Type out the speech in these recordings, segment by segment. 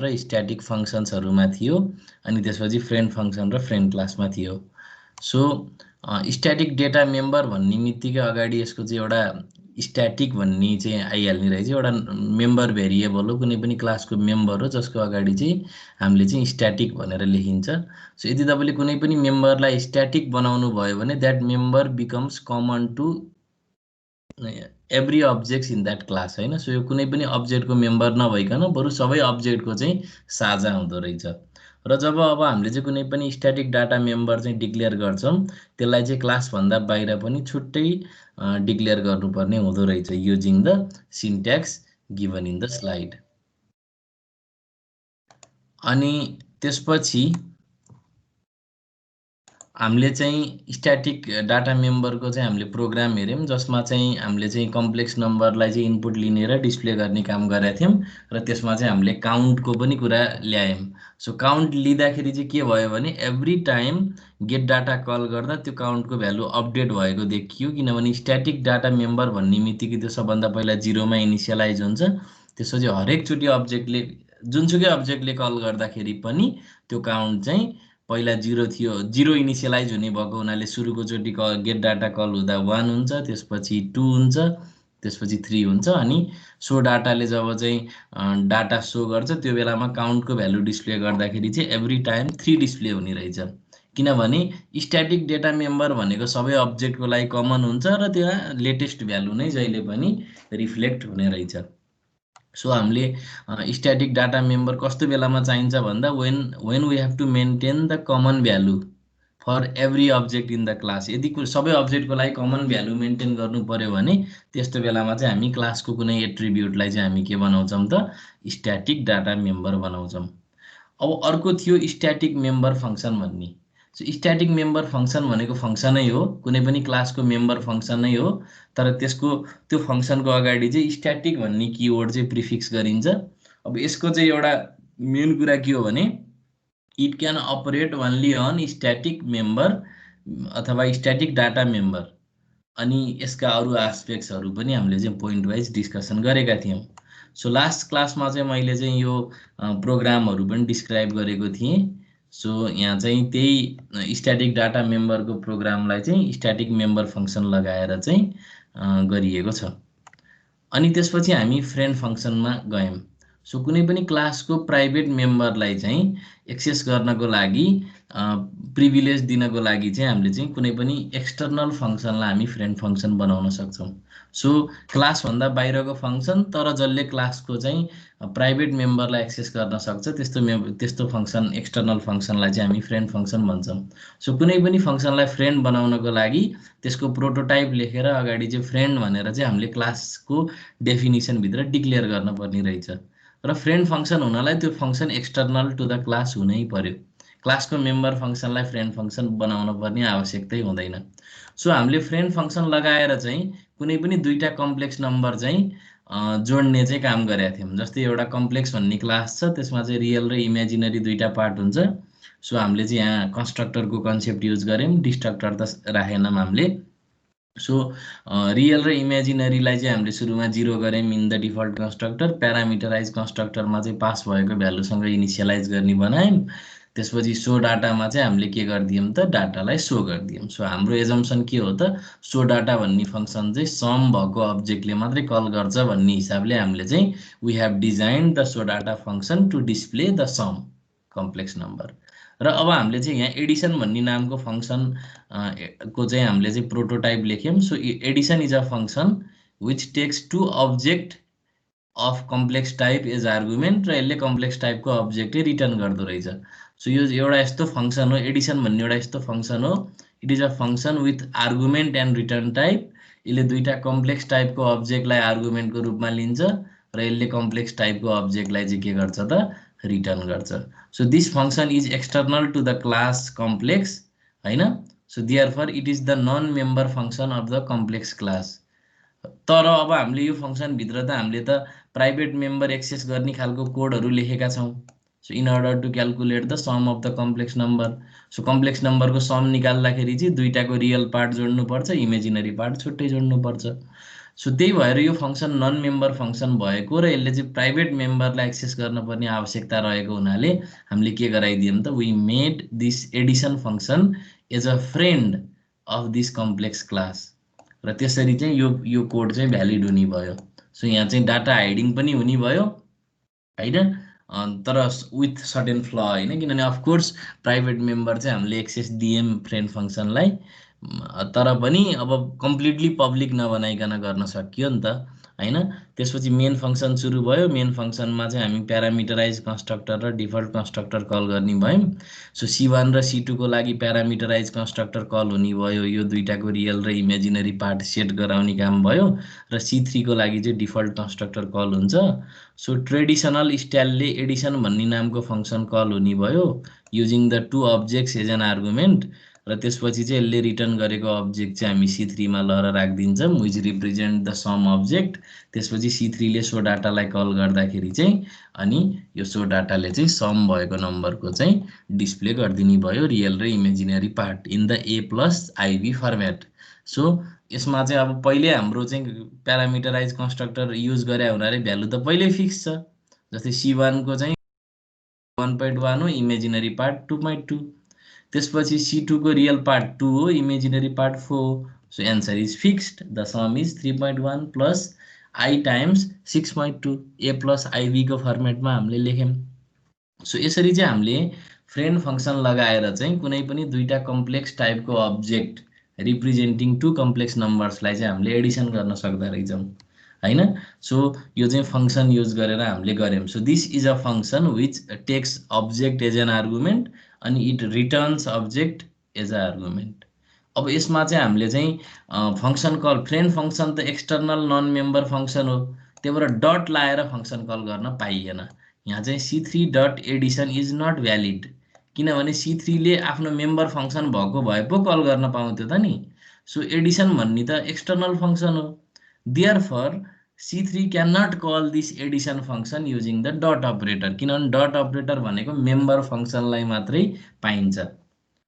र स्ट्याटिक फङ्सन्सहरुमा थियो अनि त्यसपछि फ्रेन्ड फङ्सन र फ्रेन्ड क्लासमा थियो। सो स्ट्याटिक डेटा मेम्बर भन्ने बित्तिकै अगाडि यसको चाहिँ एउटा स्ट्याटिक भन्ने चाहिँ आइहाल्ने रहेछ। एउटा मेम्बर भेरिएबल हो, कुनै पनि क्लासको मेम्बर हो जसको अगाडि चाहिँ हामीले चाहिँ स्ट्याटिक भनेर लेखिन्छ। सो यदि तपाईँले कुनै पनि मेम्बरलाई स्ट्याटिक बनाउनु भयो भने that member becomes common to every objects in that class हैन। सो यो कुनै पनि अब्जेक्टको मेम्बर नभइकन बरु सबै अब्जेक्टको चाहिँ साझा हुँदो रहेछ। र जब अब हामीले चाहिँ कुनै पनि स्ट्याटिक डाटा मेम्बर चाहिँ डिक्लेयर गर्छौँ त्यसलाई चाहिँ क्लासभन्दा बाहिर पनि छुट्टै डिक्लेयर गर्नुपर्ने हुँदो रहेछ using the syntax given in the slide. अनि त्यसपछि हामीले चाहिँ स्ट्याटिक डाटा मेम्बरको चाहिँ हामीले प्रोग्राम हेऱ्यौँ जसमा चाहिँ हामीले चाहिँ कम्प्लेक्स नम्बरलाई चाहिँ इनपुट लिने र डिस्प्ले गर्ने काम गरेका थियौँ र त्यसमा चाहिँ हामीले काउन्टको पनि कुरा ल्यायौँ। सो काउन्ट लिँदाखेरि चाहिँ के भयो भने every time get data call गर्दा त्यो काउन्टको भ्यालु अपडेट भएको देखियो, किनभने स्ट्याटिक डाटा मेम्बर भन्ने बित्तिकै त्यो सबभन्दा पहिला 0मा इनिसियलाइज हुन्छ। त्यसपछि हरेकचोटि अब्जेक्टले जुनसुकै अब्जेक्टले कल गर्दाखेरि पनि त्यो काउन्ट चाहिँ पहिला 0 थियो, 0 इनिसियलाइज हुने भएको हुनाले सुरुको चोटि गेट डाटा कल हुँदा 1 हुन्छ, त्यसपछि 2 हुन्छ, त्यसपछि 3 हुन्छ। अनि सो डाटाले जब चाहिँ डाटा सो गर्छ त्यो बेलामा काउन्टको भ्यालु डिस्प्ले गर्दाखेरि चाहिँ एभ्री टाइम 3 डिस्प्ले हुने रहेछ, किनभने स्ट्याटिक डेटा मेम्बर भनेको सबै अब्जेक्टको लागि कमन हुन्छ र त्यहाँ लेटेस्ट भ्यालु नै जहिले पनि रिफ्लेक्ट हुने रहेछ। सो हामीले स्ट्याटिक डाटा मेम्बर कस्तो बेलामा चाहिन्छ भन्दा when we have to maintain the common value for every object in the class। यदि सबै अब्जेक्टको लागि कमन भ्यालु मेन्टेन गर्नु पर्यो भने त्यस्तो बेलामा चाहिँ हामी क्लासको कुनै एट्रिब्युटलाई चाहिँ हामी के बनाउँछौँ त स्ट्याटिक डाटा मेम्बर बनाउँछौँ। अब अर्को थियो स्ट्याटिक मेम्बर फङ्सन भन्ने। सो स्ट्याटिक मेम्बर फङ्सन भनेको फङ्सनै हो, कुनै पनि क्लासको मेम्बर फङ्सन नै हो, तर त्यसको त्यो फङ्सनको अगाडि चाहिँ स्ट्याटिक भन्ने किवर्ड चाहिँ प्रिफिक्स गरिन्छ। अब यसको चाहिँ एउटा मेन कुरा के हो भने it can operate only on static member अथवा स्ट्याटिक डाटा मेम्बर। अनि यसका अरू एस्पेक्ट्सहरू पनि हामीले चाहिँ पोइन्ट वाइज डिस्कसन गरेका थियौँ। सो लास्ट क्लासमा चाहिँ मैले चाहिँ यो प्रोग्रामहरू पनि डिस्क्राइब गरेको थिएँ। सो यहाँ चाहिँ त्यही स्ट्याटिक डाटा मेम्बरको प्रोग्रामलाई चाहिँ स्ट्याटिक मेम्बर फङ्सन लगाएर चाहिँ गरिएको छ। अनि त्यसपछि हामी फ्रेन्ड फङ्सनमा गयौँ। सो कुनै पनि क्लासको प्राइभेट मेम्बरलाई चाहिँ एक्सेस गर्नको लागि प्रिभिलेज दिनको लागि चाहिँ हामीले चाहिँ कुनै पनि एक्सटर्नल फङ्सनलाई हामी फ्रेन्ड फङ्सन बनाउन सक्छौँ। सो क्लासभन्दा बाहिरको फङ्सन तर जसले क्लासको चाहिँ प्राइभेट मेम्बरलाई एक्सेस गर्न सक्छ त्यस्तो फङ्सन एक्सटर्नल फङ्सनलाई चाहिँ हामी फ्रेन्ड फङ्सन भन्छौँ। सो कुनै पनि फङ्सनलाई फ्रेन्ड बनाउनको लागि त्यसको प्रोटोटाइप लेखेर अगाडि चाहिँ फ्रेन्ड भनेर चाहिँ हामीले क्लासको डेफिनिसनभित्र डिक्लेयर गर्नुपर्ने रहेछ। र फ्रेन्ड फङ्सन हुनलाई त्यो function external to the class हुनै पर्यो। क्लासको मेम्बर फङ्सनलाई फ्रेन्ड फङ्सन बनाउन पर्ने आवश्यकतै हुँदैन। सो हामीले फ्रेन्ड फङ्सन लगाएर चाहिँ कुनै पनि दुईटा कम्प्लेक्स नम्बर चाहिँ जोड्ने चाहिँ काम गरेका थियौँ। जस्तै एउटा कम्प्लेक्स भन्ने क्लास छ, त्यसमा चाहिँ रियल र इमेजिनरी दुईटा पार्ट हुन्छ। सो हामीले चाहिँ यहाँ कन्स्ट्रक्टरको कन्सेप्ट युज गऱ्यौँ, डिस्ट्रक्टर त राखेनौँ हामीले। सो रियल र इमेजिनरीलाई चाहिँ हामीले सुरुमा 0 गऱ्यौँ इन द डिफल्ट कन्स्ट्रक्टर। प्यारामिटराइज कन्स्ट्रक्टरमा चाहिँ पास भएको भ्यालुसँग इनिसियलाइज गर्ने बनायौँ। त्यसपछि सो डाटामा चाहिँ हामीले के गरिदियौँ त डाटालाई सो गरिदियौँ। सो हाम्रो एजम्सन के हो त सो डाटा भन्ने फङ्सन चाहिँ सम भएको अब्जेक्टले मात्रै कल गर्छ भन्ने हिसाबले हामीले चाहिँ we have design the show data function to display the sum complex number. र अब हामीले चाहिँ यहाँ एडिसन भन्ने नामको फङ्सन को चाहिँ हामीले चाहिँ प्रोटोटाइप लेख्यौँ। So addition is a function which takes 2 object of complex type as argument र यसले कम्प्लेक्स टाइपको अब्जेक्टै रिटर्न गर्दो रहेछ। सो यो एउटा यस्तो फङ्सन हो, एडिसन भन्ने एउटा यस्तो फङ्सन हो। It is a function with argument and return type. यसले दुईटा कम्प्लेक्स टाइपको अब्जेक्टलाई आर्गुमेन्टको रूपमा लिन्छ र यसले कम्प्लेक्स टाइपको अब्जेक्टलाई चाहिँ के गर्छ त रिटर्न गर्छ। So this function is external to the class complex हैन। So therefore it is the non member function of the complex class. तर अब हामीले यो फङ्सनभित्र त हामीले त प्राइभेट मेम्बर एक्सेस गर्ने खालको कोडहरू लेखेका छौँ। So in order to calculate the sum of the complex number. So complex नम्बरको सम निकाल्दाखेरि चाहिँ दुईटाको रियल पार्ट जोड्नुपर्छ, इमेजिनरी पार्ट छुट्टै जोड्नुपर्छ। सो त्यही भएर यो फङ्सन नन मेम्बर फङ्सन भएको र यसले चाहिँ प्राइभेट मेम्बरलाई एक्सेस गर्नुपर्ने आवश्यकता रहेको हुनाले हामीले के गराइदियौँ त, we made this addition function as a friend of this complex class. र त्यसरी चाहिँ यो कोड चाहिँ भ्यालिड हुने भयो। सो यहाँ चाहिँ डाटा हाइडिङ पनि हुने भयो होइन, तर विथ सर्टेन फ्ल होइन, किनभने अफकोर्स प्राइभेट मेम्बर चाहिँ हामीले एक्सेस दियौँ फ्रेन्ड फङ्सनलाई, तर पनि अब कम्प्लिटली पब्लिक नबनाइकन गर्न सकियो नि त होइन। त्यसपछि मेन फङ्सन सुरु भयो। मेन फङ्सनमा चाहिँ हामी प्यारामिटराइज कन्स्ट्रक्टर र डिफल्ट कन्स्ट्रक्टर कल गर्ने भयौँ। सो C1 र C2को लागि प्यारामिटराइज कन्स्ट्रक्टर कल हुने भयो, यो दुइटाको रियल र इमेजिनरी पार्ट सेट गराउने काम भयो। र C3को लागि चाहिँ डिफल्ट कन्स्ट्रक्टर कल हुन्छ। सो ट्रेडिसनल स्टाइलले एडिसन भन्ने नामको फङ्सन कल हुने भयो using the two objects as an argument. र त्यसपछि चाहिँ यसले रिटर्न गरेको अब्जेक्ट चाहिँ हामी C3मा लगेर राखिदिन्छौँ, which represent the sum object. त्यसपछि C3ले सो डाटालाई कल गर्दाखेरि चाहिँ अनि यो सो डाटाले चाहिँ सम भएको नम्बरको चाहिँ डिस्प्ले गरिदिने भयो रियल र imaginary part in the A+IB format. So यसमा चाहिँ अब पहिले हाम्रो चाहिँ प्यारामिटराइज कन्स्ट्रक्टर युज गरे हुनाले भ्यालु त पहिल्यै फिक्स छ। जस्तै C1को चाहिँ 1.1 हो, इमेजिनरी पार्ट 2.2। त्यसपछि C2को रियल पार्ट 2 हो, इमेजिनरी पार्ट 4 हो। So answer is fixed, the some is 3.1 plus I times 6.2 A+IB को फर्मेटमा हामीले लेख्यौँ। सो यसरी चाहिँ हामीले फ्रेन्ड फङ्सन लगाएर चाहिँ कुनै पनि दुईटा कम्प्लेक्स टाइपको अब्जेक्ट रिप्रेजेन्टिङ टु कम्प्लेक्स नम्बर्सलाई चाहिँ हामीले एडिसन गर्न सक्दो रहेछौँ होइन। सो यो चाहिँ फङ्सन युज गरेर हामीले गऱ्यौँ। So this is a function which takes object as an argument अनि it returns object as a argument. अब यसमा चाहिँ हामीले चाहिँ फङ्सन कल, फ्रेन्ड फङ्सन त एक्सटर्नल नन मेम्बर फङ्सन हो, त्यही भएर डट लाएर फङ्सन कल गर्न पाइएन। यहाँ चाहिँ C3 dot addition is not valid, किनभने C3ले आफ्नो मेम्बर फङ्सन भएको भए पो कल गर्न पाउँथ्यो त नि। सो एडिसन भन्ने त एक्सटर्नल फङ्सन हो, therefore C3 can not call this addition function using the dot operator, किनभने डट अपरेटर भनेको मेम्बर फङ्सनलाई मात्रै पाइन्छ।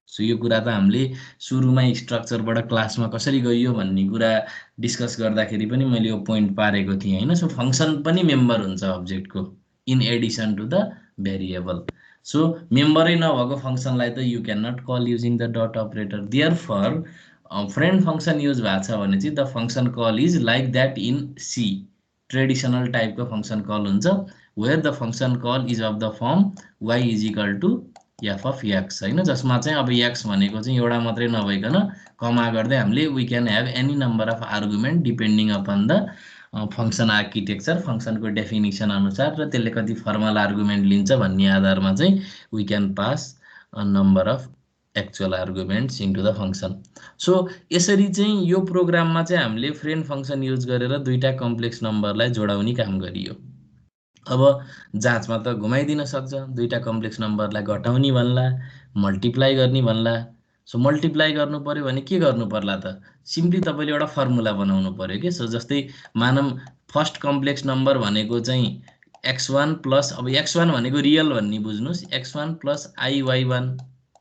सो यो कुरा त हामीले सुरुमै स्ट्रक्चरबाट क्लासमा कसरी गइयो भन्ने कुरा डिस्कस गर्दाखेरि पनि मैले यो पोइन्ट पारेको थिएँ होइन। सो फङ्सन पनि मेम्बर हुन्छ अब्जेक्टको in addition to the variable. So मेम्बरै नभएको फङ्सनलाई त you can not call using the dot operator. Therefore friend function use भएको छ भने चाहिँ the function call is like that in C, traditional टाइपको फङ्सन कल हुन्छ, where the function call is of the form y is equal to f of x होइन, जसमा चाहिँ अब x भनेको चाहिँ एउटा मात्रै नभइकन कमा गर्दै हामीले we can have any number of argument depending upon the function architecture, फङ्सनको डेफिनेसन अनुसार र त्यसले कति फर्मल आर्गुमेन्ट लिन्छ भन्ने आधारमा चाहिँ we can pass a number of actual arguments into the function. So यसरी चाहिँ यो प्रोग्राममा चाहिँ हामीले फ्रेन्ड फङ्सन युज गरेर दुईटा कम्प्लेक्स नम्बरलाई जोडाउने काम गरियो। अब जाँचमा त घुमाइदिन सक्छ, दुईटा कम्प्लेक्स नम्बरलाई घटाउने भन्ला, मल्टिप्लाई गर्ने भन्ला। सो मल्टिप्लाई गर्नु पर्यो भने के गर्नु पर्ला त, सिम्पली तपाईँले एउटा फर्मुला बनाउनु पर्यो कि। सो जस्तै मानौँ फर्स्ट कम्प्लेक्स नम्बर भनेको चाहिँ x1 प्लस, अब x1 भनेको रियल भन्ने बुझ्नुहोस्, x1 प्लस IY1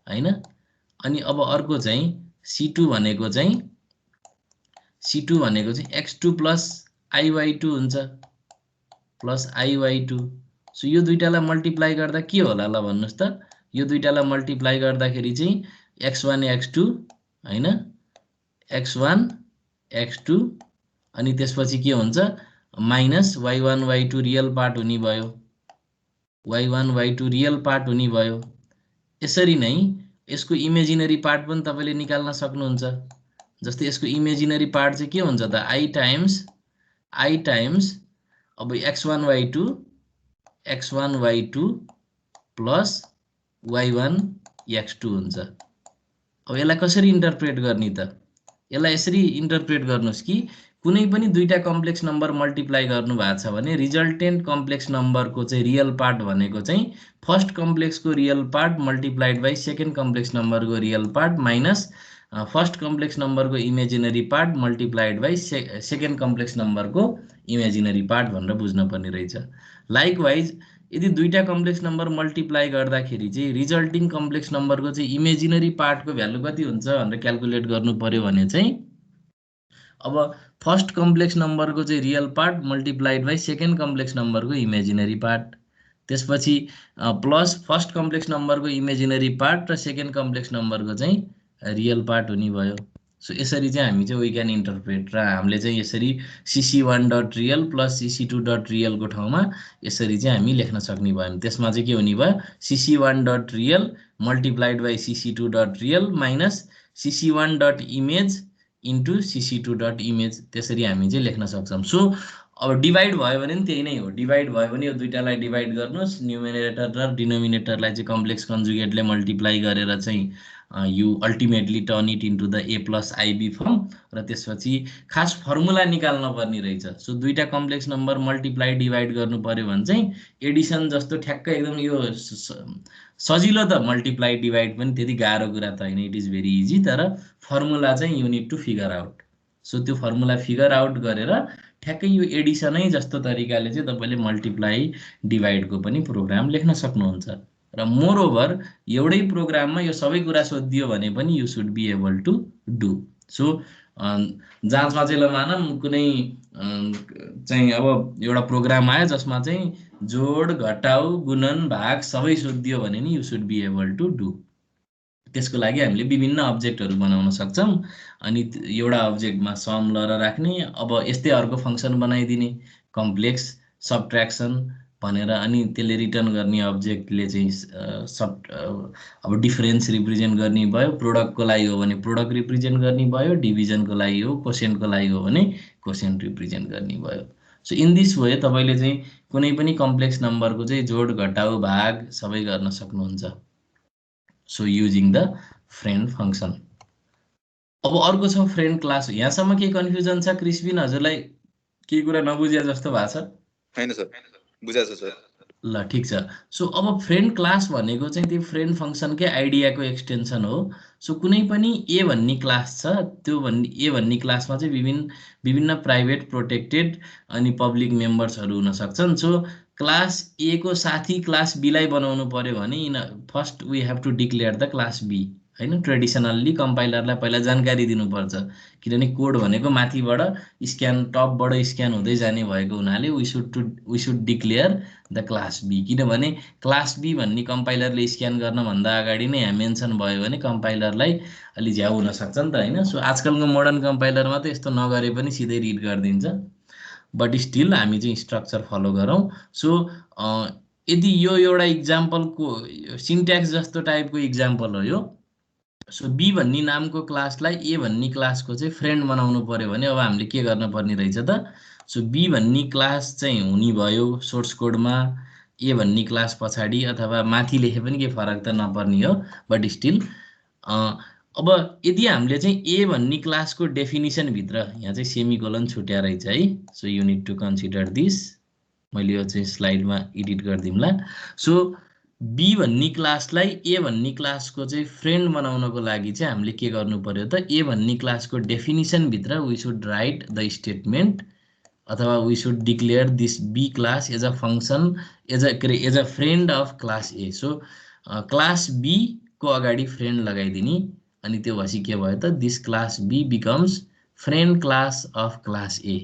होइन। अनि अब अर्को चाहिँ C2 भनेको चाहिँ x2 प्लस IY2 हुन्छ, प्लस IY2। सो यो दुइटालाई मल्टिप्लाई गर्दा के होला ल भन्नुहोस् त, यो दुइटालाई मल्टिप्लाई गर्दाखेरि चाहिँ x1 x2 होइन, x1 x2 अनि त्यसपछि के हुन्छ minus y1 y2 real part हुने भयो, y1 y2 रियल पार्ट हुने भयो। यसरी नै यसको इमेजिनरी पार्ट पनि तपाईँले निकाल्न सक्नुहुन्छ। जस्तै यसको इमेजिनरी पार्ट चाहिँ के हुन्छ त, I टाइम्स अब x1 y2 plus y1 x2 हुन्छ। अब यसलाई कसरी इन्टरप्रेट गर्ने त, यसलाई यसरी इन्टरप्रेट गर्नुहोस् कि कुनै पनि दुईटा कम्प्लेक्स नम्बर मल्टिप्लाई गर्नु भएको छ भने रिजल्टेन्ट कम्प्लेक्स नम्बरको चाहिँ रियल पार्ट भनेको चाहिँ फर्स्ट कम्प्लेक्सको real part multiplied by second complex नम्बरको real part minus first complex नम्बरको imaginary part multiplied by second complex नम्बरको इमेजिनरी पार्ट भनेर बुझ्नुपर्ने रहेछ। लाइकवाइज यदि दुईटा कम्प्लेक्स नम्बर मल्टिप्लाई गर्दाखेरि चाहिँ रिजल्टिङ कम्प्लेक्स नम्बरको चाहिँ इमेजिनरी पार्टको भ्यालु कति हुन्छ भनेर क्यालकुलेट गर्नु पर्यो भने चाहिँ अब फर्स्ट कम्प्लेक्स नम्बरको चाहिँ real part multiplied by second complex नम्बरको इमेजिनरी पार्ट, त्यसपछि प्लस फर्स्ट कम्प्लेक्स नम्बरको इमेजिनरी पार्ट र सेकेन्ड कम्प्लेक्स नम्बरको चाहिँ रियल पार्ट हुने भयो। सो यसरी चाहिँ हामी चाहिँ वी क्यान इन्टरप्रेट, र हामीले चाहिँ यसरी CC1 dot real plus CC2 dot रियलको ठाउँमा यसरी चाहिँ हामी लेख्न सक्ने भयो। त्यसमा चाहिँ के हुने भयो, CC1 dot real multiplied by CC2 dot real minus CC1 dot image into CC2 dot image, त्यसरी हामी चाहिँ लेख्न सक्छौँ। सो अब डिभाइड भयो भने पनि त्यही नै हो, डिभाइड भयो भने यो दुइटालाई डिभाइड गर्नुहोस्, न्युमिनेटर र डिनोमिनेटरलाई चाहिँ कम्प्लेक्स कन्जुगेटले मल्टिप्लाई गरेर चाहिँ you ultimately turn it into the A plus IB form, र त्यसपछि खास फर्मुला निकाल्न पर्ने रहेछ। सो दुईटा कम्प्लेक्स नम्बर मल्टिप्लाई डिभाइड गर्नु पर्यो भने चाहिँ एडिसन जस्तो ठ्याक्कै एकदम यो सजिलो त, मल्टिप्लाई डिभाइड पनि त्यति गाह्रो कुरा त होइन, इट इज भेरी इजी, तर फर्मुला चाहिँ you need to figure out. So त्यो फर्मुला फिगर आउट गरेर ठ्याक्कै यो एडिसनै जस्तो तरिकाले चाहिँ तपाईँले मल्टिप्लाई डिभाइडको पनि प्रोग्राम लेख्न सक्नुहुन्छ। र मोर ओभर एउटै प्रोग्राममा यो सबै कुरा सोधियो भने पनि you should be able to do. So जाँचमा चाहिँ ल मानौँ कुनै चाहिँ अब एउटा प्रोग्राम आयो जसमा चाहिँ जोड घटाउ गुणन भाग सबै सोधियो भने नि you should be able to do. त्यसको लागि हामीले विभिन्न अब्जेक्टहरू बनाउन सक्छौँ। अनि एउटा अब्जेक्टमा सम ल राख्ने, अब यस्तै अर्को फङ्सन बनाइदिने कम्प्लेक्स सबट्र्याक्सन भनेर, अनि त्यसले रिटर्न गर्ने अब्जेक्टले चाहिँ अब डिफरेन्स रिप्रेजेन्ट गर्ने भयो, प्रोडक्टको लागि हो भने प्रोडक्ट रिप्रेजेन्ट गर्ने भयो, डिभिजनको लागि हो कोसेन्टको लागि हो भने कोसेन्ट रिप्रेजेन्ट गर्ने भयो। सो इन दिस वे तपाईँले चाहिँ कुनै पनि कम्प्लेक्स नम्बरको चाहिँ जोड घटाउ भाग सबै गर्न सक्नुहुन्छ। So using the friend function. अब अर्को छ फ्रेन्ड क्लास। यहाँसम्म के कन्फ्युजन छ क्रिस्पिन, हजुरलाई केही कुरा नबुझे जस्तो भएको छ? हैन सर, बुझाएको छ सर। ल ठिक छ। सो अब फ्रेन्ड क्लास भनेको चाहिँ त्यो फ्रेन्ड फङ्सनकै आइडियाको एक्सटेन्सन हो। सो कुनै पनि ए भन्ने क्लास छ, त्यो ए भन्ने क्लासमा चाहिँ विभिन्न प्राइभेट प्रोटेक्टेड अनि पब्लिक मेम्बर्सहरू हुन सक्छन्। सो क्लास ए को साथी क्लास बीलाई बनाउनु पर्यो भने first we have to declare the class B, होइन? ट्रेडिसनल्ली कम्पाइलरलाई पहिला जानकारी दिनुपर्छ, किनभने कोड भनेको माथिबाट टपबाट स्क्यान हुँदै जाने भएको हुनाले we should declare the class B. किनभने क्लास बी भन्ने कम्पाइलरले स्क्यान गर्नभन्दा अगाडि नै यहाँ मेन्सन भयो भने कम्पाइलरलाई अलि झ्याउ हुनसक्छ नि त, होइन? सो आजकलको मोडर्न कम्पाइलरमा त यस्तो नगरे पनि सिधै रिड गरिदिन्छ, बट स्टिल हामी चाहिँ स्ट्रक्चर फलो गरौँ। सो यदि यो एउटा इक्जाम्पलको सिन्ट्याक्स जस्तो टाइपको इक्जाम्पल हो यो। सो बी भन्ने नामको क्लासलाई ए भन्ने क्लासको चाहिँ फ्रेन्ड बनाउनु पर्यो भने अब हामीले के गर्न पर्ने रहेछ त? सो बी भन्ने क्लास चाहिँ हुने भयो सोर्स कोडमा, ए भन्ने क्लास पछाडि अथवा माथि लेखे पनि केही फरक त नपर्ने हो, बट स्टिल अब यदि हामीले चाहिँ ए भन्ने क्लासको डेफिनिसनभित्र यहाँ चाहिँ सेमिकोलन छुट्या रहेछ है। So you need to consider this. मैले यो चाहिँ स्लाइडमा एडिट गरिदिउँला। सो बी भन्ने क्लासलाई ए भन्ने क्लासको चाहिँ फ्रेन्ड बनाउनको लागि चाहिँ हामीले के गर्नु पर्यो त? ए भन्ने क्लासको डेफिनिसनभित्र we should write the statement अथवा we should declare this B class as a function as a friend of class A. So class B को अगाडि फ्रेन्ड लगाइदिने, अनि त्यो भएपछि के भयो त? This class B becomes friend class of class A.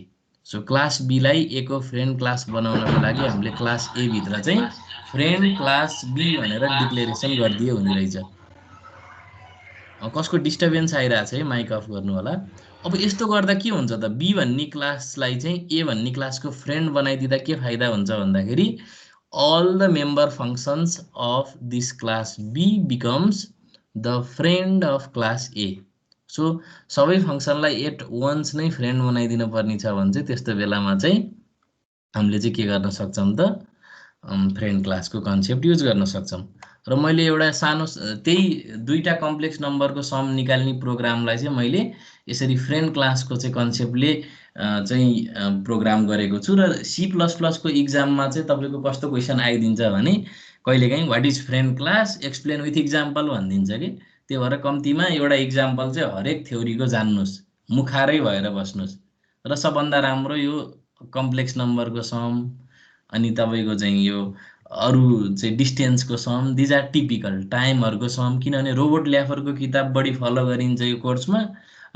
So class बीलाई ए को फ्रेन्ड क्लास बनाउनको लागि हामीले क्लास ए भित्र चाहिँ फ्रेन्ड क्लास बी भनेर डिक्लेरेसन गरिदिए हुने रहेछ। कसको डिस्टर्बेन्स आइरहेछ है, माइक अफ गर्नु होला। अब यस्तो गर्दा के हुन्छ त? बी भन्ने क्लासलाई चाहिँ ए भन्ने क्लासको फ्रेन्ड बनाइदिँदा के फाइदा हुन्छ भन्दाखेरि all the member functions of this class B becomes the friend of class A. So सबै फङ्सनलाई एट वन्स नै फ्रेन्ड बनाइदिनु पर्ने छ भने चाहिँ त्यस्तो बेलामा चाहिँ हामीले चाहिँ के गर्न सक्छौँ त? फ्रेन्ड क्लासको कन्सेप्ट युज गर्न सक्छौँ। र मैले एउटा सानो त्यही दुईटा कम्प्लेक्स नम्बरको सम निकाल्ने प्रोग्रामलाई चाहिँ मैले यसरी फ्रेन्ड क्लासको चाहिँ कन्सेप्टले चाहिँ प्रोग्राम गरेको छु। र C++ को इक्जाममा चाहिँ तपाईँको कस्तो क्वेसन आइदिन्छ भने कहिलेकाहीँ what is friend class explain with example भनिदिन्छ कि। त्यो भएर कम्तीमा एउटा इक्जाम्पल चाहिँ हरेक थ्योरीको जान्नुहोस्, मुखारै भएर बस्नुहोस्। र सबभन्दा राम्रो यो कम्प्लेक्स नम्बरको सम अनि तपाईँको चाहिँ यो अरू चाहिँ डिस्टेन्सको सम, दिज आर टिपिकल टाइमहरूको सम, किनभने रोबोट ल्याफरको किताब बढी फलो गरिन्छ यो कोर्समा।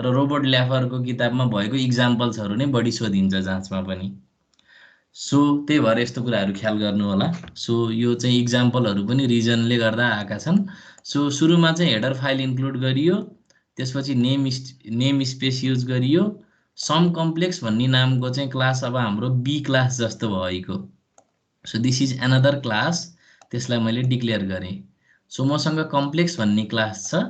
र रोबर्ट ल्याफरको किताबमा भएको इक्जाम्पल्सहरू नै बढी सोधिन्छ जाँचमा पनि। सो त्यही भएर यस्तो कुराहरू ख्याल गर्नु होला। सो यो चाहिँ इक्जाम्पलहरू पनि रिजनले गर्दा आएका छन्। सो सुरुमा चाहिँ हेडर फाइल इन्क्लुड गरियो, त्यसपछि नेम स्पेस युज गरियो। सम कम्प्लेक्स भन्ने नामको चाहिँ क्लास अब हाम्रो बी क्लास जस्तो भएको। So this is another class, त्यसलाई मैले डिक्लेयर गरेँ। सो मसँग कम्प्लेक्स भन्ने क्लास छ।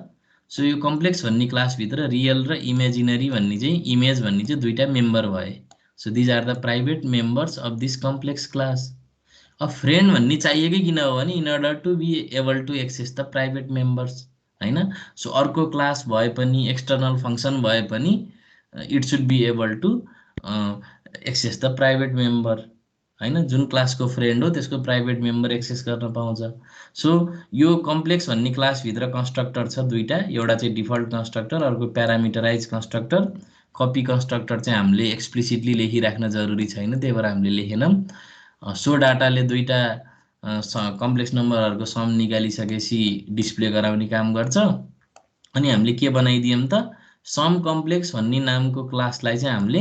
सो यो कम्प्लेक्स भन्ने क्लासभित्र रियल र इमेजिनरी भन्ने चाहिँ इमेज भन्ने चाहिँ दुईटा मेम्बर भए। So these are the private members of this complex class. अब फ्रेन्ड भन्ने चाहिएकै किन हो भने in order to be able to access the private members, होइन। सो अर्को क्लास भए पनि एक्सटर्नल फङ्सन भए पनि it should be able to access the private member, होइन। जुन क्लासको फ्रेन्ड हो त्यसको प्राइभेट मेम्बर एक्सेस गर्न पाउँछ। सो यो कम्प्लेक्स भन्ने क्लासभित्र कन्स्ट्रक्टर छ दुईटा, एउटा चाहिँ डिफल्ट कन्स्ट्रक्टर, अर्को प्यारामिटराइज कन्स्ट्रक्टर। कपी कन्स्ट्रक्टर चाहिँ हामीले एक्सप्लिसिटली लेखिराख्न जरुरी छैन, त्यही भएर हामीले लेखेनौँ। सो डाटाले दुईटा कम्प्लेक्स नम्बरहरूको सम निकालिसकेपछि डिस्प्ले गराउने काम गर्छ। अनि हामीले के बनाइदियौँ त, सम कम्प्लेक्स भन्ने नामको क्लासलाई चाहिँ हामीले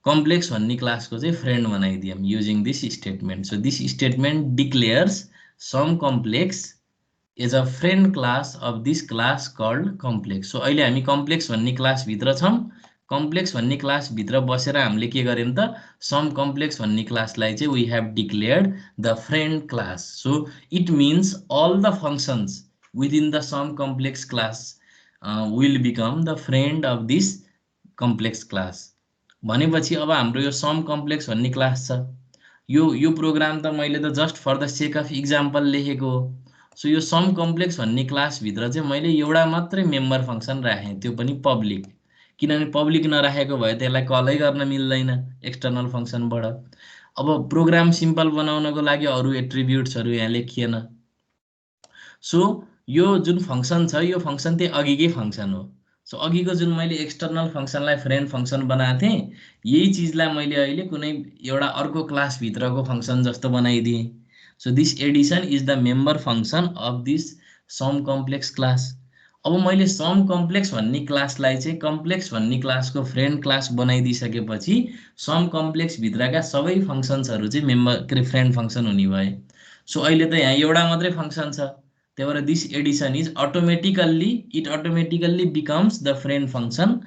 कम्प्लेक्स भन्ने क्लासको चाहिँ फ्रेन्ड बनाइदियौँ using this statement. So this statement declares some complex is a friend class of this class called complex. So अहिले हामी कम्प्लेक्स भन्ने क्लासभित्र छौँ। कम्प्लेक्स भन्ने क्लासभित्र बसेर हामीले के गर्यौँ त, सम कम्प्लेक्स भन्ने क्लासलाई चाहिँ we have declared the friend class. So it means all the functions within the sum complex class will become the friend of this complex class. भनेपछि अब हाम्रो यो सम कम्प्लेक्स भन्ने क्लास छ। यो प्रोग्राम त मैले त just for the sake of example लेखेको हो। सो यो सम कम्प्लेक्स भन्ने क्लासभित्र चाहिँ मैले एउटा मात्रै मेम्बर फङ्सन राखेँ, त्यो पनि पब्लिक। किनभने पब्लिक नराखेको भए त्यसलाई कलै गर्न मिल्दैन एक्सटर्नल फङ्सनबाट। अब प्रोग्राम सिम्पल बनाउनको लागि अरू एट्रिब्युट्सहरू यहाँ लेखिएन। सो यो जुन फङ्सन छ यो फङ्सन त्यही अघिकै फङ्सन हो। सो अघिको जुन मैले एक्सटर्नल फङ्सनलाई फ्रेन्ड फङ्सन बनाएको थिएँ, यही चिजलाई मैले अहिले कुनै एउटा अर्को क्लासभित्रको फङ्सन जस्तो बनाइदिएँ। So this addition is the member function of this sum complex class. अब मैले सम कम्प्लेक्स भन्ने क्लासलाई चाहिँ कम्प्लेक्स भन्ने क्लासको फ्रेन्ड क्लास बनाइदिइसकेपछि सम कम्प्लेक्सभित्रका सबै फङ्सन्सहरू चाहिँ मेम्बर के अरे फ्रेन्ड फङ्सन हुने भए। सो अहिले त यहाँ एउटा मात्रै फङ्सन छ, त्यही भएर this addition is automatically becomes the friend function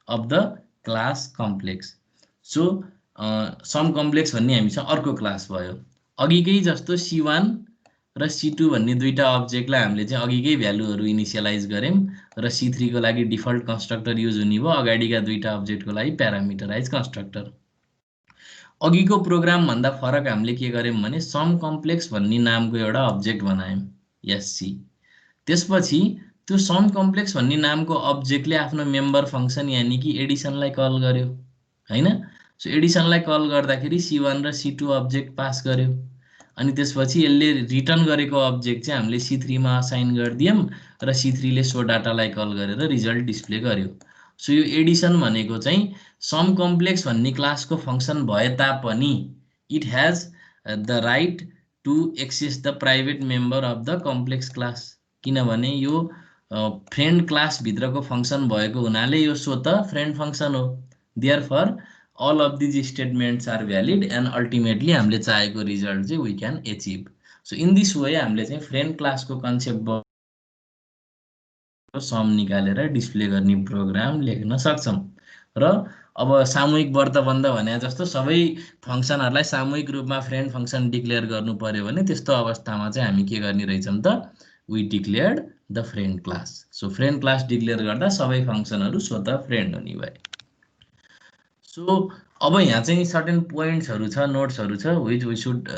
of the class complex. So sum complex भन्ने हामीसँग अर्को क्लास भयो। अघिकै जस्तो C1 र C2 भन्ने दुईटा अब्जेक्टलाई हामीले चाहिँ अघिकै भ्यालुहरू इनिसियलाइज गऱ्यौँ र C3 को लागि डिफल्ट कन्स्ट्रक्टर युज हुने भयो, अगाडिका दुईटा अब्जेक्टको लागि प्यारामिटराइज कन्स्ट्रक्टर। अघिको प्रोग्रामभन्दा फरक हामीले के गर्यौँ भने सम कम्प्लेक्स भन्ने नामको एउटा अब्जेक्ट बनायौँ, SC। त्यसपछि त्यो सम कम्प्लेक्स भन्ने नामको अब्जेक्टले आफ्नो मेम्बर फङ्सन यानि कि एडिसनलाई कल गर्यो, होइन। सो एडिसनलाई कल गर्दाखेरि C1 र C2 अब्जेक्ट पास गर्यो। अनि त्यसपछि यसले रिटर्न गरेको अब्जेक्ट चाहिँ हामीले C3 मा असाइन गरिदियौँ र C3 ले सो डाटालाई कल गरेर रिजल्ट डिस्प्ले गर्यो। सो यो एडिसन भनेको चाहिँ सम कम्प्लेक्स भन्ने क्लासको फङ्सन भए तापनि it has the right to access the private member of the complex class. किनभने यो फ्रेन्ड क्लासभित्रको फङ्सन भएको हुनाले यो स्वतः फ्रेन्ड फङ्सन हो। देयरफर all of these statements are valid and ultimately हामीले चाहेको रिजल्ट चाहिँ we can achieve. So in this way हामीले चाहिँ फ्रेन्ड क्लासको कन्सेप्ट सम निकालेर डिस्प्ले गर्ने प्रोग्राम लेख्न सक्छौँ। र अब सामूहिक व्रतबन्ध भने जस्तो सबै फङ्सनहरूलाई सामूहिक रूपमा फ्रेन्ड फङ्सन डिक्लेयर गर्नु पर्यो भने त्यस्तो अवस्थामा चाहिँ हामी के गर्ने रहेछौँ त, we declared the friend class. So friend class declare गर्दा सबै फङ्सनहरू स्वतः फ्रेन्ड हुने भए। सो अब यहाँ चाहिँ सर्टेन पोइन्ट्सहरू छ, नोट्सहरू छ which we should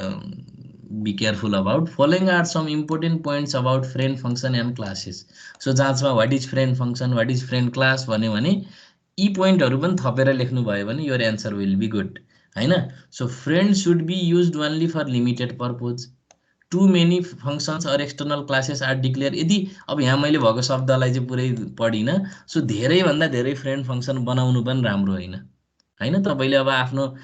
be careful about. Following are some important points about friend function and classes. So जाँचमा what is friend function, what is friend class भन्यो भने यी पोइन्टहरू पनि थपेर लेख्नुभयो भने your answer will be good, होइन। So friend should be used only for limited purpose. Too many functions or external classes are declare. यदि अब यहाँ मैले भएको शब्दलाई चाहिँ पुरै पढिनँ। सो धेरैभन्दा धेरै फ्रेन्ड फङ्सन बनाउनु पनि राम्रो होइन, होइन। तपाईँले अब आफ्नो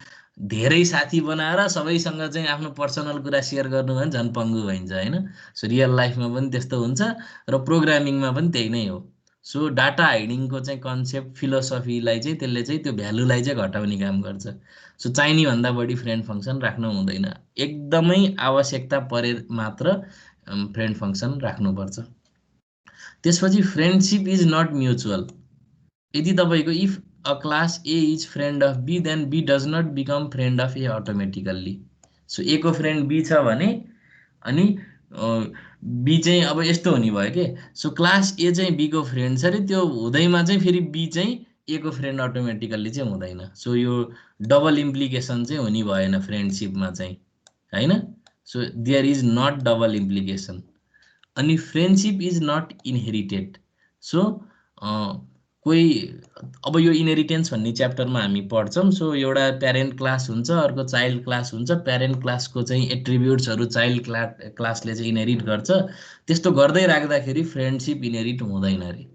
धेरै साथी बनाएर सबैसँग चाहिँ आफ्नो पर्सनल कुरा सेयर गर्नु भने झन् पङ्गु भइन्छ, होइन। सो रियल लाइफमा पनि त्यस्तो हुन्छ र प्रोग्रामिङमा पनि त्यही नै हो। सो डाटा हाइडिङको चाहिँ कन्सेप्ट फिलोसफीलाई चाहिँ त्यसले चाहिँ त्यो भ्यालुलाई चाहिँ घटाउने काम गर्छ। सो चाहिने भन्दा बढी फ्रेन्ड फङ्सन राख्नु हुँदैन, एकदमै आवश्यकता परे मात्र फ्रेन्ड फङ्सन राख्नुपर्छ। त्यसपछि फ्रेन्डसिप इज नट म्युचुअल। यदि तपाईँको if a class A is friend of B then B does not become friend of A automatically. So A को फ्रेन्ड बी छ भने अनि बी चाहिँ अब यस्तो हुने भयो कि सो क्लास ए चाहिँ बीको फ्रेन्ड छ अरे, त्यो हुँदैमा चाहिँ फेरि बी चाहिँ ए को फ्रेन्ड अटोमेटिकल्ली चाहिँ हुँदैन। सो यो डबल इम्प्लिकेसन चाहिँ हुने भएन फ्रेन्डसिपमा चाहिँ, होइन। So there is not double implication. अनि friendship is not inherited. So कोही अब यो इनहेरिटेन्स भन्ने च्याप्टरमा हामी पढ्छौँ। सो एउटा प्यारेन्ट क्लास हुन्छ, अर्को चाइल्ड क्लास हुन्छ। प्यारेन्ट क्लासको चाहिँ एट्रिब्युट्सहरू चाइल्ड क्लासले चाहिँ इनहेरिट गर्छ। त्यस्तो गर्दै राख्दाखेरि फ्रेन्डसिप इनहेरिट हुँदैन अरे।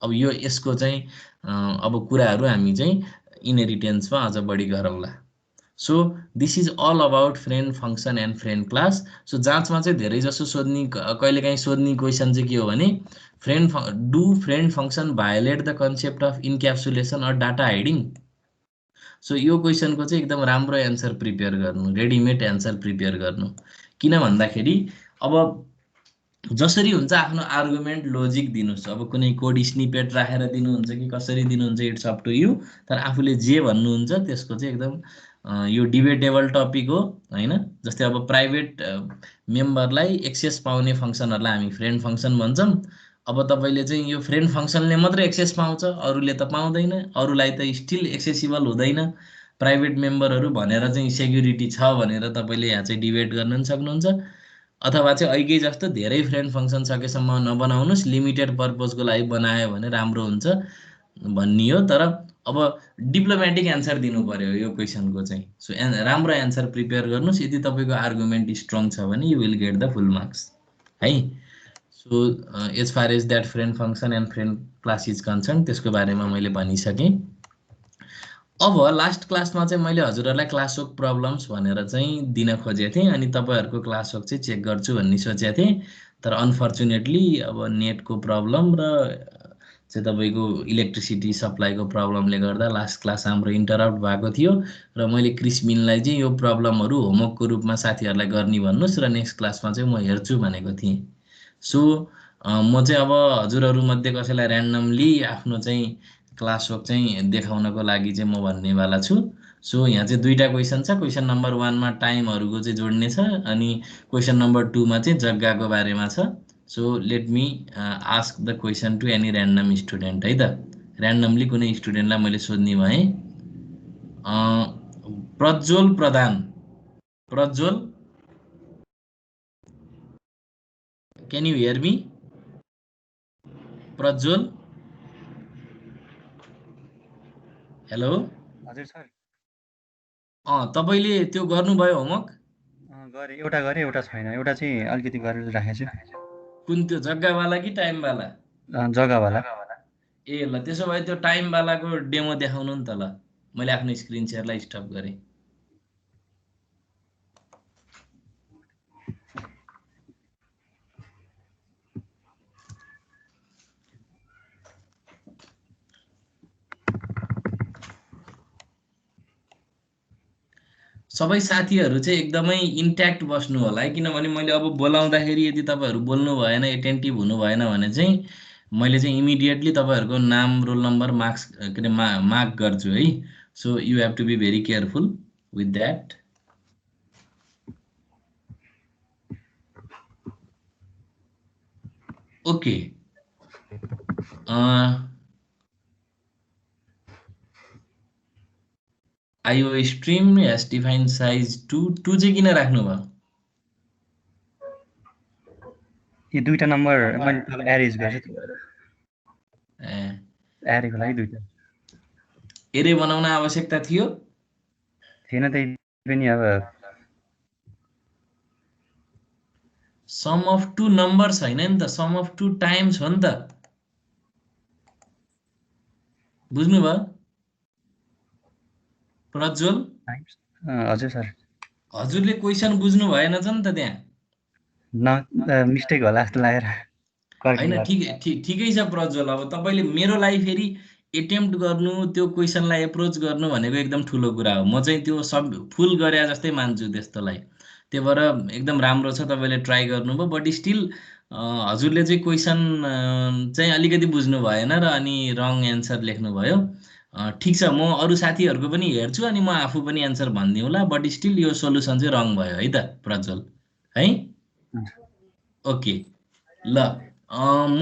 अब यो यसको चाहिँ अब कुराहरू हामी चाहिँ इनहेरिटेन्समा अझ बढी गरौँला। So this is all about friend function and friend class. So जाँचमा चाहिँ धेरै जसो सोध्ने कहिलेकाहीँ सोध्ने क्वेसन चाहिँ के हो भने do friend function violate the concept of encapsulation or data hiding. So यो क्वेसनको चाहिँ एकदम राम्रो एन्सर प्रिपेयर गर्नु, रेडिमेड एन्सर प्रिपेयर गर्नु। किन भन्दाखेरि अब जसरी हुन्छ आफ्नो आर्गुमेन्ट लोजिक दिनुहोस्। अब कुनै कोड स्निपेट राखेर दिनुहुन्छ कि कसरी दिनुहुन्छ इट्स अप टु यु, तर आफूले जे भन्नुहुन्छ त्यसको चाहिँ एकदम यो डिबेटेबल टपिक हो, होइन। जस्तै अब प्राइभेट मेम्बरलाई एक्सेस पाउने फङ्सनहरूलाई हामी फ्रेन्ड फङ्सन भन्छौँ। अब तपाईँले चाहिँ यो फ्रेन्ड फङ्सनले मात्रै एक्सेस पाउँछ, अरूले त पाउँदैन, अरूलाई त स्टिल एक्सेसिबल हुँदैन प्राइभेट मेम्बरहरू भनेर चाहिँ सेक्युरिटी छ भनेर तपाईँले यहाँ चाहिँ डिबेट गर्न पनि सक्नुहुन्छ। अथवा चाहिँ अहिले जस्तो धेरै फ्रेन्ड फङ्सन सकेसम्म नबनाउनुहोस्, लिमिटेड पर्पजको लागि बनायो भने राम्रो हुन्छ भन्ने हो। तर अब डिप्लोमेटिक एन्सर दिनु पर्यो यो क्वेसनको चाहिँ। सो राम्रो एन्सर प्रिपेयर गर्नुहोस्। यदि तपाईँको आर्गुमेन्ट स्ट्रङ छ भने you will get the full marks है। So as far as that friend function and friend class is concern त्यसको बारेमा मैले भनिसकेँ। अब लास्ट क्लासमा चाहिँ मैले हजुरहरूलाई क्लास वर्क प्रब्लम्स भनेर चाहिँ दिन खोजेको थिएँ, अनि तपाईँहरूको क्लास वर्क चाहिँ चेक गर्छु भन्ने सोचेको थिएँ। तर अनफर्चुनेटली अब नेटको प्रब्लम र चाहिँ तपाईँको इलेक्ट्रिसिटी सप्लाईको प्रब्लमले गर्दा लास्ट क्लास हाम्रो इन्टरप्ट भएको थियो। र मैले क्रिस्मिनलाई चाहिँ यो प्रब्लमहरू होमवर्कको रूपमा साथीहरूलाई गर्ने भन्नुहोस् र नेक्स्ट क्लासमा चाहिँ म हेर्छु भनेको थिएँ। सो म चाहिँ अब हजुरहरूमध्ये कसैलाई ऱ्यान्डमली आफ्नो चाहिँ क्लास वर्क चाहिँ देखाउनको लागि चाहिँ म भन्नेवाला छु। सो यहाँ चाहिँ दुईवटा क्वेसन छ। क्वेसन नम्बर 1मा टाइमहरूको चाहिँ जोड्ने छ, अनि क्वेसन नम्बर 2मा चाहिँ जग्गाको बारेमा छ। So let me ask the question to any random student है त। ऱ्यान्डमली कुनै स्टुडेन्टलाई मैले सोध्ने भएँ। Prajwal Pradhan, Prajwal, can you hear me? Prajwal, hello. हजुर सर। तपाईँले त्यो गर्नुभयो होमवर्क? गरेँ, एउटा गरेँ, एउटा छैन। एउटा चाहिँ अलिकति गरेर राखेको छु। कुन, त्यो जग्गावाला कि टाइमवाला? जग्गावाला। ए ल, त्यसो भए त्यो टाइमवालाको डेमो देखाउनु नि त ल। मैले आफ्नो स्क्रिन सेयरलाई स्टप गरेँ। सबै साथीहरू चाहिँ एकदमै इन्ट्याक्ट बस्नु होला है, किनभने मैले अब बोलाउँदाखेरि यदि तपाईँहरू बोल्नु भएन, एटेन्टिभ हुनु भएन भने चाहिँ मैले चाहिँ इमिडिएटली तपाईँहरूको नाम, रोल नम्बर, मार्क्स के अरे मार्क गर्छु है। So you have to be very careful with that. Okay, IO stream has define size 2 चाहिँ किन राख्नु भयो? यो दुईटा नम्बर मैले एरेन्ज गर्छु। एरेको लागि दुईटा एरे बनाउन आवश्यकता थियो? थिएन, त्यही पनि अब सम अफ 2 नम्बर्स होइन नि त, सम अफ 2 टाइम्स हो नि त। बुझ्नुभयो प्रज्वल? हजुर सर। हजुरले क्वेसन बुझ्नु भएन छ नि त त्यहाँ। मिस्टेक होला जस्तो लागेर। करेक्टली होइन ठिकै छ प्रज्वल। अब तपाईँले मेरो लागि फेरि एटेम्प्ट गर्नु, त्यो क्वेसनलाई एप्रोच गर्नु भनेको एकदम ठुलो कुरा हो। म चाहिँ त्यो सब फुल गरे जस्तै मान्छु त्यस्तोलाई। त्यही भएर एकदम राम्रो छ तपाईँले ट्राई गर्नुभयो। बट स्टिल हजुरले चाहिँ क्वेसन चाहिँ अलिकति बुझ्नु भएन र अनि रङ एन्सर लेख्नुभयो। ठिक छ, म अरू साथीहरूको पनि हेर्छु अनि म आफू पनि एन्सर भनिदिउँला। बट स्टिल यो सोल्युसन चाहिँ रङ भयो है त प्रज्वल, है? ओके, ल म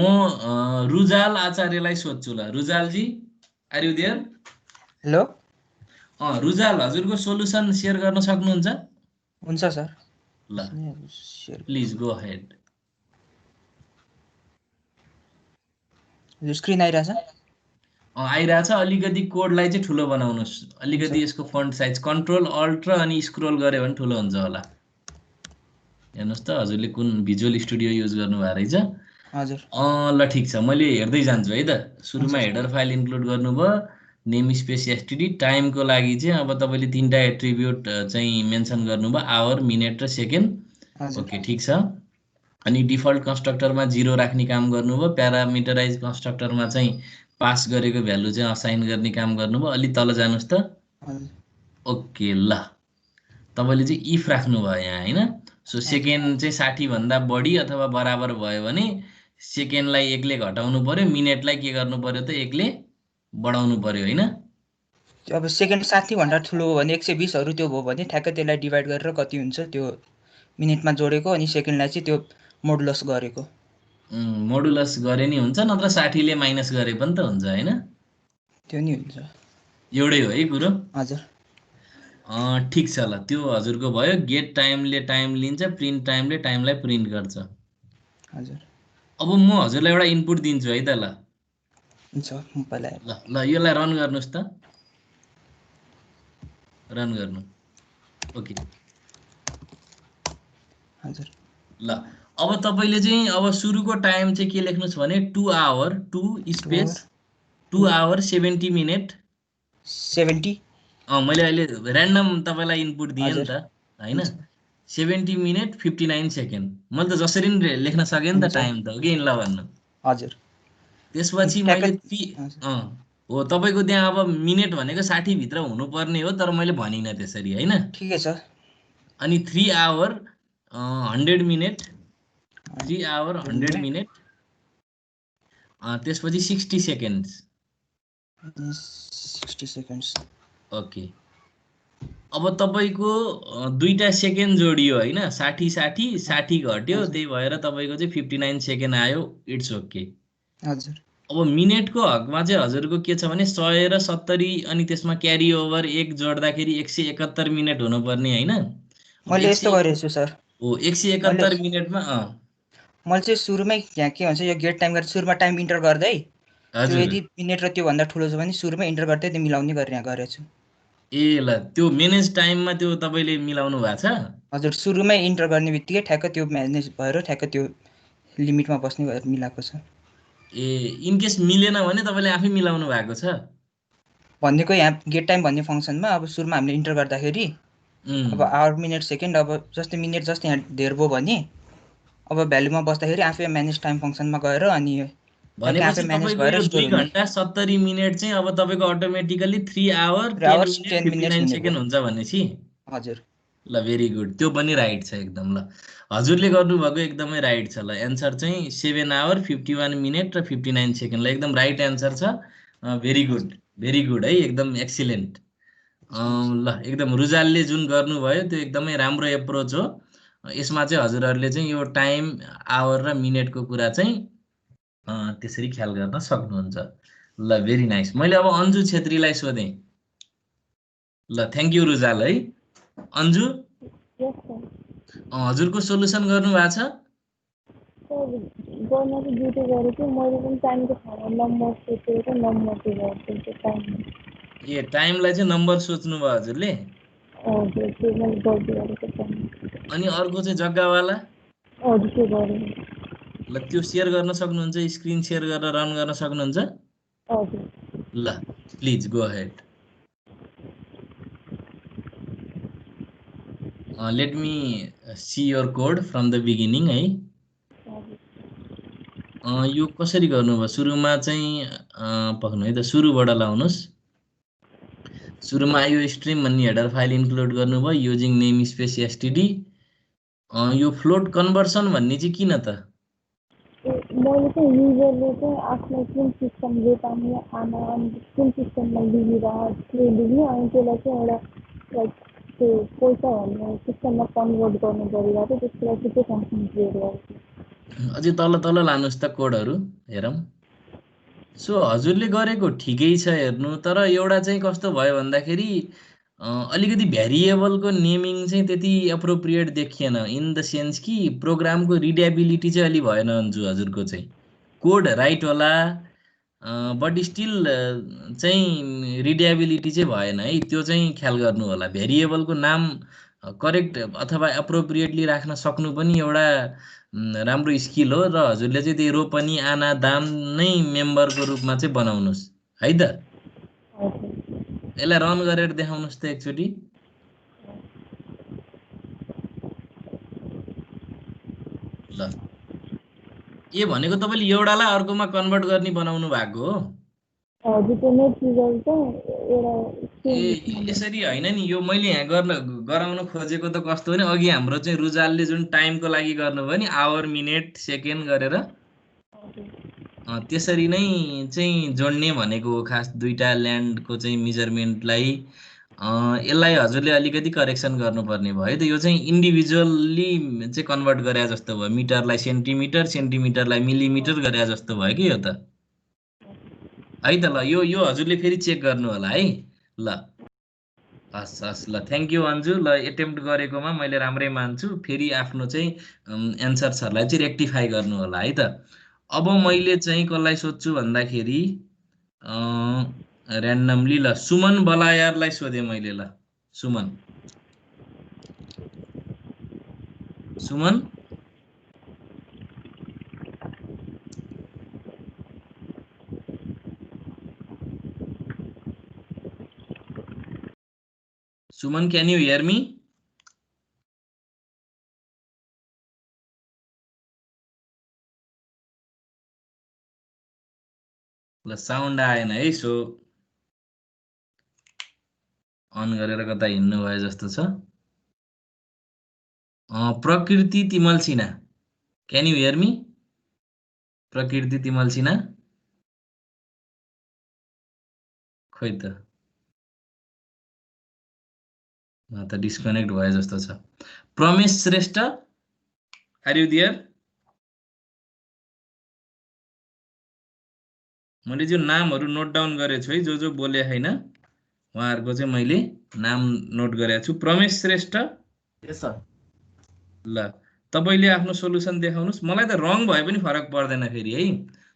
रुजाल आचार्यलाई सोध्छु। ल रुजालजी, आर यु देयर? हेलो, रुजाल, हजुरको सोल्युसन सेयर गर्न सक्नुहुन्छ? हुन्छ सर। ल सेयर प्लिज गो अहेड। यो स्क्रिन आइरहेछ? आइरहेछ। अलिकति कोडलाई चाहिँ ठुलो बनाउनुहोस्। अलिकति हुन्छ। यसको फन्ट साइज कन्ट्रोल अल्ट र अनि स्क्रोल गऱ्यो भने ठुलो हुन्छ होला। हेर्नुहोस् त हजुरले कुन भिजुअल स्टुडियो युज गर्नुभएको रहेछ। हजुर। ल ठिक छ, मैले हेर्दै जान्छु है त। सुरुमा हुन्छ सर। हेडर फाइल इन्क्लुड गर्नुभयो, नेम स्पेस एसटिडी। टाइमको लागि चाहिँ अब तपाईँले 3टा एट्रिब्युट चाहिँ मेन्सन गर्नुभयो, आवर, मिनेट र सेकेन्ड। हजुर। ओके ठिक छ। अनि डिफल्ट कन्स्ट्रक्टरमा 0 राख्ने काम गर्नुभयो। प्यारामिटराइज कन्स्ट्रक्टरमा चाहिँ पास गरेको भ्यालु चाहिँ असाइन गर्ने काम गर्नुभयो। अलि तल जानुहोस् त। हजुर। ओके, ल तपाईँले चाहिँ इफ राख्नुभयो यहाँ, होइन? सो सेकेन्ड चाहिँ 60 भन्दा बढी अथवा बराबर भयो भने सेकेन्डलाई 1ले घटाउनु पर्यो, मिनेटलाई के गर्नु पर्यो त 1ले बढाउनु पर्यो, होइन? अब सेकेन्ड 60 भन्दा ठुलो हो भने 120हरू त्यो भयो भने ठ्याक्कै त्यसलाई डिभाइड गरेर कति हुन्छ त्यो मिनेटमा जोडेको, अनि सेकेन्डलाई चाहिँ त्यो मोडुलस गरेको। मोडुलस गरे नि हुन्छ, नत्र 60ले माइनस गरे पनि त हुन्छ, होइन? त्यो नि हुन्छ। एउटै हो है कुरो। हजुर। ठिक छ, ल त्यो हजुरको भयो। गेट टाइमले टाइम लिन्छ, प्रिन्ट टाइमले टाइमलाई प्रिन्ट गर्छ। हजुर। अब म हजुरलाई एउटा इनपुट दिन्छु है त। ल हुन्छ, म पहिला ल ल यसलाई रन गर्नुहोस् त। रन गर्नु। ओके, हजुर। ल अब तपाईँले चाहिँ अब सुरुको टाइम चाहिँ के लेख्नुहोस् भने 2 आवर 2 स्पेस 2 आवर 70 मिनट 70। मैले अहिले ऱ्यान्डम तपाईँलाई इनपुट दिएँ नि हजुर। त, होइन? हुन्छ। 70 मिनट 59 सेकेन्ड। मैले त जसरी नि लेख्न सकेँ नि त, हुन्छ। टाइम त हो कि ल भन्नु। हजुर। त्यसपछि मैले हजुर। हो, तपाईँको त्यहाँ अब मिनेट भनेको 60 भित्र हुनुपर्ने हो, तर मैले भनिनँ त्यसरी, होइन? ठिकै छ। अनि 3 आवर 100 मिनट 3 आवर 100 मिनट त्यसपछि 60 सेकेन्ड्स। 60 सेकेन्ड्स। ओके, अब तपाईँको 2टा सेकेन्ड जोडियो, होइन? 60 60 60 घट्यो, त्यही भएर तपाईँको चाहिँ 59 सेकेन्ड आयो। It's okay. हजुर। अब मिनेटको हकमा चाहिँ हजुरको के छ भने 100 र 70 अनि त्यसमा क्यारी ओभर 1 जोड्दाखेरि 171 मिनट हुनुपर्ने, होइन? मैले यस्तो गरेको छु सर। हो, 171 मिनटमा मैले चाहिँ सुरुमै यहाँ के भन्छ यो गेट टाइम गरेर सुरुमा टाइम इन्टर गर्दै त्यो हजुर। यदि मिनेट र त्योभन्दा ठुलो छ भने सुरुमै इन्टर गर्दै त्यो मिलाउने गरेको छु। ए ल त्यो मेनेज टाइममा त्यो तपाईँले मिलाउनु भएको छ? हजुर, सुरुमै इन्टर गर्ने बित्तिकै ठ्याक्क त्यो म्यानेज भएर ठ्याक्क त्यो लिमिटमा बस्ने गरेर मिलाएको छ। ए इनकेस मिलेन भने तपाईँले आफै मिलाउनु भएको छ? भनेको यहाँ गेट टाइम भन्ने फङ्सनमा अब सुरुमा हामीले इन्टर गर्दाखेरि अब आवर मिनेट सेकेन्ड, अब जस्तै मिनेट जस्तै यहाँ धेर भयो भने अब भ्यालुमा बस्दाखेरि आफै म्यानेज टाइम फङ्सनमा गएर अनि ठ्याक्कै आफै भनेपछि म्यानेज तपाईँको भएर यो स्टोर 2 हुने। घन्टा 70 मिनट चाहिँ अब तपाईँको automatically 3 hour 3 10 hours minute 10 minutes 59 हुने भयो। सेकेन्ड हुन्छ भनेपछि। हजुर। ल भेरी गुड, त्यो पनि राइट छ एकदम। ल हजुरले गर्नुभएको एकदमै राइट छ। ल एन्सर चाहिँ 7 आवर 51 मिनट र 59 सेकेन्ड। ल एकदम राइट एन्सर छ। भेरी गुड है, एकदम एक्सिलेन्ट। ल एकदम रुजालले जुन गर्नुभयो त्यो एकदमै राम्रो एप्रोच हो। यसमा चाहिँ हजुरहरूले चाहिँ यो टाइम आवर र मिनेटको कुरा चाहिँ त्यसरी ख्याल गर्न सक्नुहुन्छ। ल भेरी नाइस। मैले अब अन्जु छेत्रीलाई सोधेँ। ल थ्याङ्क यू रुजाल है। अन्जु, हजुरको सोल्युसन गर्नुभएको छ? गर्न चाहिँ दुइटै गरेको थिएँ मैले पनि टाइमको ठाउँमा नम्बर सोचेर नम्बर दिएको टाइम। ए टाइमलाई चाहिँ नम्बर सोच्नुभयो हजुरले? हजुर, त्यो मैले गल्ती गरेको टाइम। अनि अर्को चाहिँ जग्गावाला? हजुर, त्यो गरेँ। ल त्यो सेयर गर्न सक्नुहुन्छ? स्क्रिन सेयर गरेर रन गर्न सक्नुहुन्छ? हजुर। ल please go ahead. Let me see your code from the beginning है। यो कसरी गर्नुभयो सुरुमा चाहिँ पक्नु है त सुरुबाट लाउनुहोस् सुरुमा यो स्ट्रिम भन्ने हेडर फाइल इन्क्लुड गर्नुभयो युजिङ नेम स्पेस एसटिडी यो फ्लोट कन्भर्सन भन्ने चाहिँ किन त मैले चाहिँ युजरले चाहिँ आफ्नो कुन सिस्टम डेटामा आमा कुन सिस्टममा लिएर लिने अनि त्यसलाई चाहिँ एउटा लाइक त्यो पैसा भन्ने सिस्टममा कन्भर्ट गर्नु परिरहेको थियो त्यसको लागि त्यो फङ्सन क्रिएट गरेको अझै तल तल लानुहोस् त कोडहरू हेरौँ सो हजुरले गरेको ठिकै छ हेर्नु तर एउटा चाहिँ कस्तो भयो भन्दाखेरि अलिकति भ्यारिएबलको नेमिङ चाहिँ त्यति एप्रोप्रिएट देखिएन इन द सेन्स कि प्रोग्रामको रिडेबिलिटी चाहिँ अलि भएन अन्जु हजुरको चाहिँ कोड राइट होला बट स्टिल चाहिँ रिडेबिलिटी चाहिँ भएन है त्यो चाहिँ ख्याल गर्नु होला भेरिएबलको नाम करेक्ट अथवा एप्रोप्रिएटली राख्न सक्नु पनि एउटा राम्रो स्किल हो र हजुरले चाहिँ त्यही रोपनी आना दाम नै मेम्बरको रूपमा चाहिँ बनाउनुहोस् है त यसलाई रन गरेर देखाउनुहोस् त एकचोटि ल ए भनेको तपाईँले एउटालाई अर्कोमा कन्भर्ट गर्ने बनाउनु भएको हो हजुर त्यो नेट रिजल्ट चाहिँ एउटा ए यसरी होइन नि यो मैले यहाँ गराउन खोजेको त कस्तो भने अघि हाम्रो चाहिँ रुजालले जुन टाइमको लागि गर्नुभयो नि आवर मिनेट सेकेन्ड गरेर त्यसरी नै चाहिँ जोड्ने भनेको हो खास दुईटा ल्यान्डको चाहिँ मेजरमेन्टलाई यसलाई हजुरले अलिकति करेक्सन गर्नुपर्ने भयो है त यो चाहिँ इन्डिभिजुअल्ली चाहिँ कन्भर्ट गरे जस्तो भयो मिटरलाई सेन्टिमिटर सेन्टिमिटरलाई मिलिमिटर गरे जस्तो भयो कि यो त है त ल यो हजुरले फेरि चेक गर्नु होला है ल हस् हस् ल थ्याङ्क यू अन्जु ल एटेम्प्ट गरेकोमा मैले राम्रै मान्छु फेरि आफ्नो चाहिँ एन्सर्सहरूलाई चाहिँ रेक्टिफाई गर्नु होला है त अब मैले चाहिँ कसलाई सोध्छु भन्दाखेरि ऱ्यान्डमली ल सुमन बलायरलाई सोधेँ मैले ल Suman Suman Suman, can you hear me? ल साउन्ड आएन है सो अन गरेर कता हिँड्नु भयो जस्तो छ Prakriti Timal Sinha can you hear me Prakriti Timal Sinha खोइ त डिस्कनेक्ट भयो जस्तो छ Pramesh Shrestha are you there मैले जो नामहरु नोट डाउन गरेको छु है जो बोले हैन उहाँहरुको चाहिँ मैले नाम नोट गरेको छु प्रमेश श्रेष्ठ यस सर ल तपाईले आफ्नो सोलुसन देखाउनुस् मलाई त रङ भए पनि फरक पर्दैन फेरि है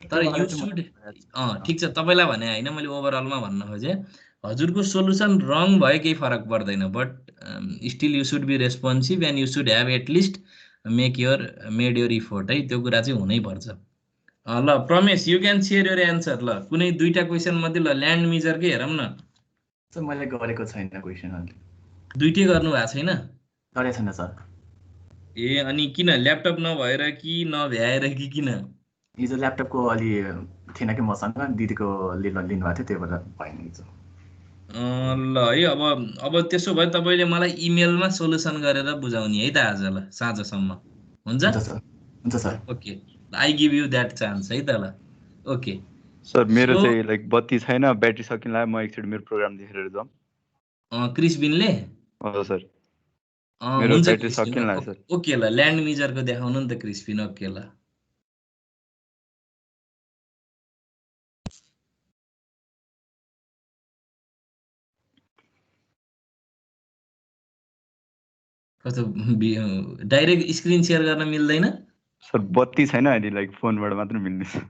तर यु शुड ठीक छ तपाईलाई भने हैन मैले ओभरअलमा भन्न खोजे हजुरको सोलुसन रङ भए केही फरक पर्दैन but still you should be responsive and you should have at least made your effort है त्यो कुरा चाहिँ हुनै पर्छ ल Pramesh you can share your answer ल कुनै दुईटा क्वेशन मध्ये ल ल्यान्ड मेजरकै हेरौं न सर मैले गरेको छैन क्वेशन अहिले दुईटै गर्नु भएको छैन गरेको छैन सर ए अनि किन ल्यापटप नभएर कि नभ्याएर कि किन हिजो ल्यापटपको अलि थिएन कि मसँग दिदीको लिनु भएको थियो त्यही भएर भएन हिजो ल है अब त्यसो भए तपाईले मलाई इमेलमा सोलुसन गरेर बुझाउने है त आज ल साँझसम्म हुन्छ sir okay I give you that chance है त ल ओके सर मेरो चाहिँ लाइक बत्ती छैन ब्याट्री सकिनला म एकचोटी मेरो प्रोग्राम देखेर जाम क्रिस्बिनले हजुर सर मेरो ब्याट्री सकिनला सर ओके ल ल्यान्ड मेजरको देखाउनु नि त क्रिस्बिन ओके ल कस्तो डाइरेक्ट स्क्रिन शेयर गर्न मिल्दैन सर बत्ती छैन अहिले लाइक फोनबाट मात्र मिल्दैछ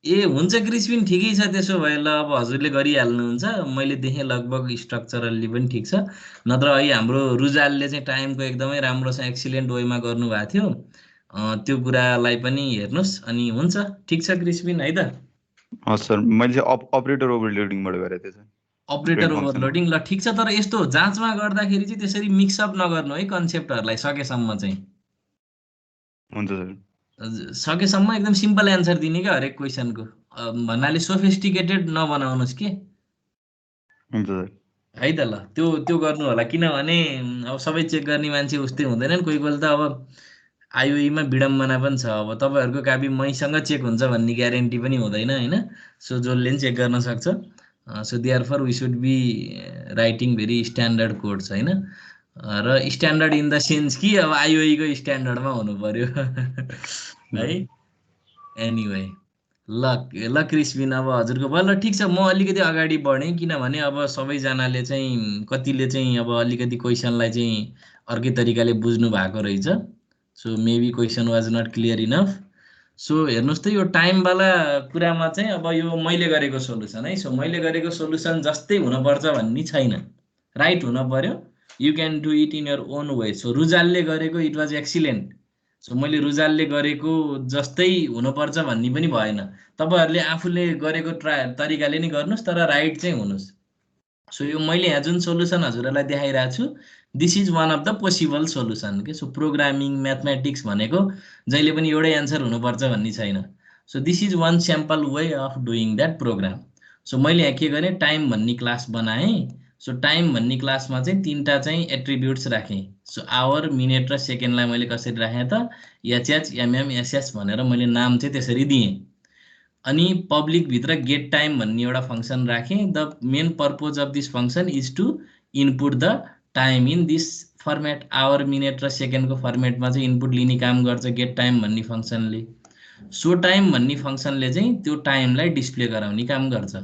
ए हुन्छ क्रिस्बिन ठिकै छ त्यसो भए ल अब हजुरले गरिहाल्नुहुन्छ मैले देखेँ लगभग स्ट्रक्चरली पनि ठीक छ नत्र अहिले हाम्रो रुजालले चाहिँ टाइमको एकदमै राम्रोसँग एक्सिलेन्ट वेमा गर्नुभएको थियो त्यो कुरालाई पनि हेर्नुस् अनि हुन्छ ठीक छ क्रिस्बिन है त हजुर सर मैले चाहिँ अपरेटर ओभरलोडिङबाट गरेको थिएँ अपरेटर ओभरलोडिङ ल ठीक छ तर यस्तो जाँचमा गर्दाखेरि चाहिँ त्यसरी मिक्सअप नगर्नु है कन्सेप्टहरुलाई सकेसम्म चाहिँ हुन्छ सर सकेसम्म एकदम सिम्पल एन्सर दिने क्या हरेक क्वेसनको, भन्नाले सोफिस्टिकेटेड नबनाउनुहोस् के हुन्छ सर। है त। ल त्यो गर्नु होला, किनभने अब सबै चेक गर्ने मान्छे उस्तै हुँदैनन्, कोही कोही त अब आइओईमा विडम्बना पनि छ। अब तपाईँहरूको कापी मैसँग चेक हुन्छ भन्ने ग्यारेन्टी पनि हुँदैन होइन। सो जसले पनि चेक गर्न सक्छ। So there for we should be writing very standard codes होइन, र स्ट्यान्डर्ड इन द सेन्स कि अब आइओईको स्ट्यान्डर्डमा हुनु पर्यो है। एनिवे ल क्रिस्पिन, अब हजुरको भयो। ल ठिक छ, म अलिकति अगाडि बढेँ, किनभने अब सबैजनाले चाहिँ कतिले चाहिँ अब अलिकति क्वेसनलाई चाहिँ अर्कै तरिकाले बुझ्नु भएको रहेछ। So maybe question was not clear enough. So हेर्नुहोस् त, यो टाइमवाला कुरामा चाहिँ अब यो मैले गरेको सोलुसन है। सो मैले गरेको सोलुसन जस्तै हुनुपर्छ भन्ने छैन, राइट हुन पर्यो। You can do it in your own way. So रुजालले गरेको इट वाज एक्सिलेन्ट। सो मैले रुजालले गरेको जस्तै हुनुपर्छ भन्ने पनि भएन। तपाईँहरूले आफूले गरेको तरिकाले नै गर्नुहोस्, तर राइट चाहिँ हुनुहोस्। सो यो मैले यहाँ जुन सोलुसन हजुरहरूलाई देखाइरहेको छु, this is one of the possible solution के। सो प्रोग्रामिङ म्याथमेटिक्स भनेको जहिले पनि एउटै एन्सर हुनुपर्छ भन्ने छैन। So this is one sample way of doing that program. So मैले यहाँ के गरेँ, टाइम भन्ने क्लास बनाएँ। सो टाइम भन्ने क्लासमा चाहिँ 3टा चाहिँ एट्रिब्युट्स राखेँ। सो आवर, मिनेट र सेकेन्डलाई मैले कसरी राखेँ त, एचएच एमएम एसएस भनेर मैले नाम चाहिँ त्यसरी दिएँ। अनि पब्लिकभित्र गेट टाइम भन्ने एउटा फङ्सन राखेँ। The main purpose of this function is to input the time in this format. Hour, minute र सेकेन्डको फर्मेटमा चाहिँ इनपुट लिने काम गर्छ गेट टाइम भन्ने फङ्सनले। सो टाइम भन्ने फङ्सनले चाहिँ त्यो टाइमलाई डिस्प्ले गराउने काम गर्छ।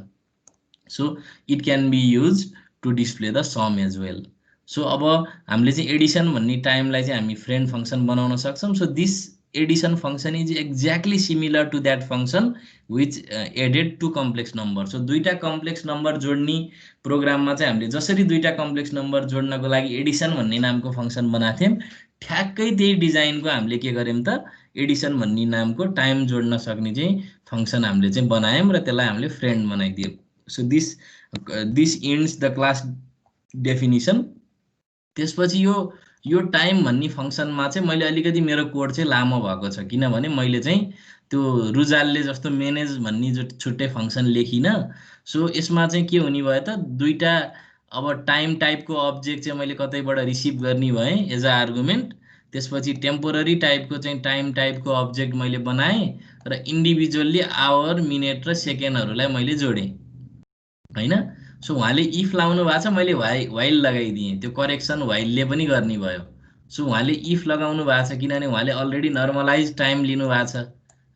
So it can be use to display the sum as well. So अब हामीले चाहिँ एडिसन भन्ने टाइमलाई चाहिँ हामी फ्रेन्ड फङ्सन बनाउन सक्छौँ। So this addition function is exactly similar to that function which added to complex number. So 2टा complex number जोड्ने प्रोग्राममा चाहिँ हामीले जसरी 2टा कम्प्लेक्स नम्बर जोड्नको लागि एडिसन भन्ने नामको फङ्सन बनाएको थियौँ, ठ्याक्कै त्यही डिजाइनको हामीले के गर्यौँ त, एडिसन भन्ने नामको टाइम जोड्न सक्ने चाहिँ फङ्सन हामीले चाहिँ बनायौँ र त्यसलाई हामीले फ्रेन्ड बनाइदियौँ। So this ends the class definition. त्यसपछि यो टाइम भन्ने फङ्सनमा चाहिँ मैले अलिकति मेरो कोड चाहिँ लामो भएको छ, किनभने मैले चाहिँ त्यो रुजालले जस्तो मेनेज भन्ने जो छुट्टै फङ्सन लेखिनँ। सो यसमा चाहिँ के हुने भयो त, 2टा अब टाइम टाइपको अब्जेक्ट चाहिँ मैले कतैबाट रिसिभ गर्ने भएँ एज अ आर्गुमेन्ट। त्यसपछि टेम्पोररी टाइपको चाहिँ टाइम टाइपको अब्जेक्ट मैले बनाएँ र इन्डिभिजुअल्ली आवर, मिनेट र सेकेन्डहरूलाई मैले जोडेँ होइन। सो उहाँले इफ लाउनु भएको छ, मैले वाइल लगाइदिएँ, त्यो करेक्सन वाइलले पनि गर्ने भयो। सो उहाँले इफ लगाउनु भएको छ किनभने उहाँले अलरेडी नर्मलाइज टाइम लिनु भएको छ